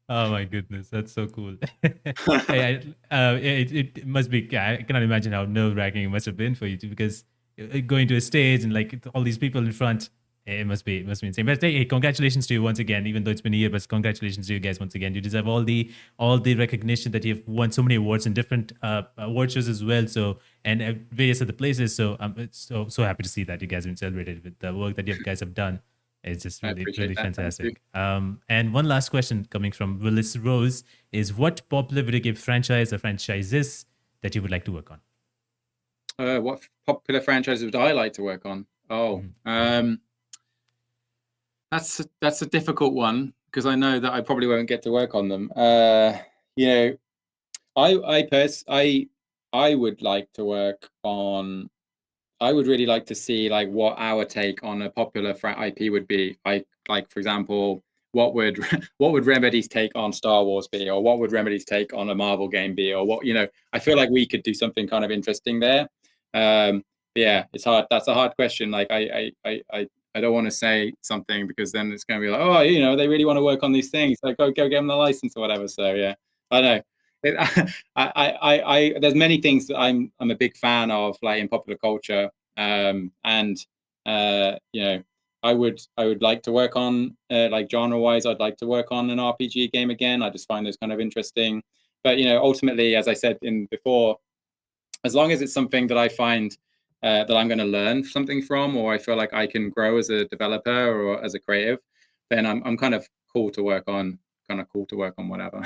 Oh my goodness, that's so cool. It must be. I cannot imagine how nerve-wracking it must have been for you too, because going to a stage and like all these people in front, it must be insane. But hey, congratulations to you once again, even though it's been a year. But congratulations to you guys once again. You deserve all the recognition that you've won so many awards in different award shows as well. So, and various other places. So I'm so happy to see that you guys have been celebrated with the work that you guys have done. It's just really fantastic. And one last question coming from Willis Rose is, what popular video game franchise or franchises that you would like to work on? What popular franchises would I like to work on? Oh, Mhm. that's a difficult one because I know that I probably won't get to work on them. You know, I would like to work on. I would really like to see like what our take on a popular IP would be. Like for example, what would what would Remedy's take on Star Wars be, or what would Remedy's take on a Marvel game be, or what I feel like we could do something kind of interesting there. Um, yeah, it's hard. That's a hard question. Like I don't want to say something because then it's going to be like, oh, they really want to work on these things. Like go get them the license or whatever. So yeah, I know. It, there's many things that I'm a big fan of, like in popular culture, and I would like to work on like genre wise. I'd like to work on an RPG game again. I just find those kind of interesting. But ultimately, as I said in before, as long as it's something that I find that I'm going to learn something from, or I feel like I can grow as a developer or as a creative, then I'm kind of cool to work on. Kind of cool to work on whatever.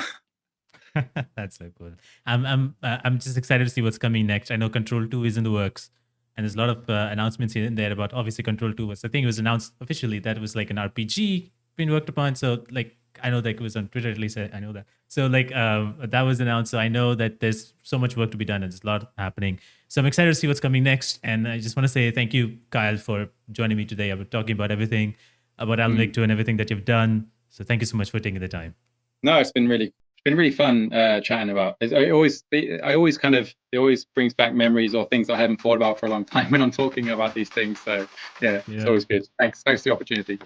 That's so cool. I'm just excited to see what's coming next. I know Control 2 is in the works, and there's a lot of announcements here and there about obviously Control 2 was, I think it was announced officially that it was like an RPG being worked upon. So like I know that it was on Twitter, at least I know that. So like that was announced. So I know that there's so much work to be done and there's a lot happening. So I'm excited to see what's coming next. And I just want to say thank you, Kyle, for joining me today. I was talking about everything about Alan Wake 2 and everything that you've done. So thank you so much for taking the time. No, it's been really fun chatting about. It always brings back memories or things I haven't thought about for a long time when I'm talking about these things. So yeah, it's Yeah. always good. Thanks for the opportunity.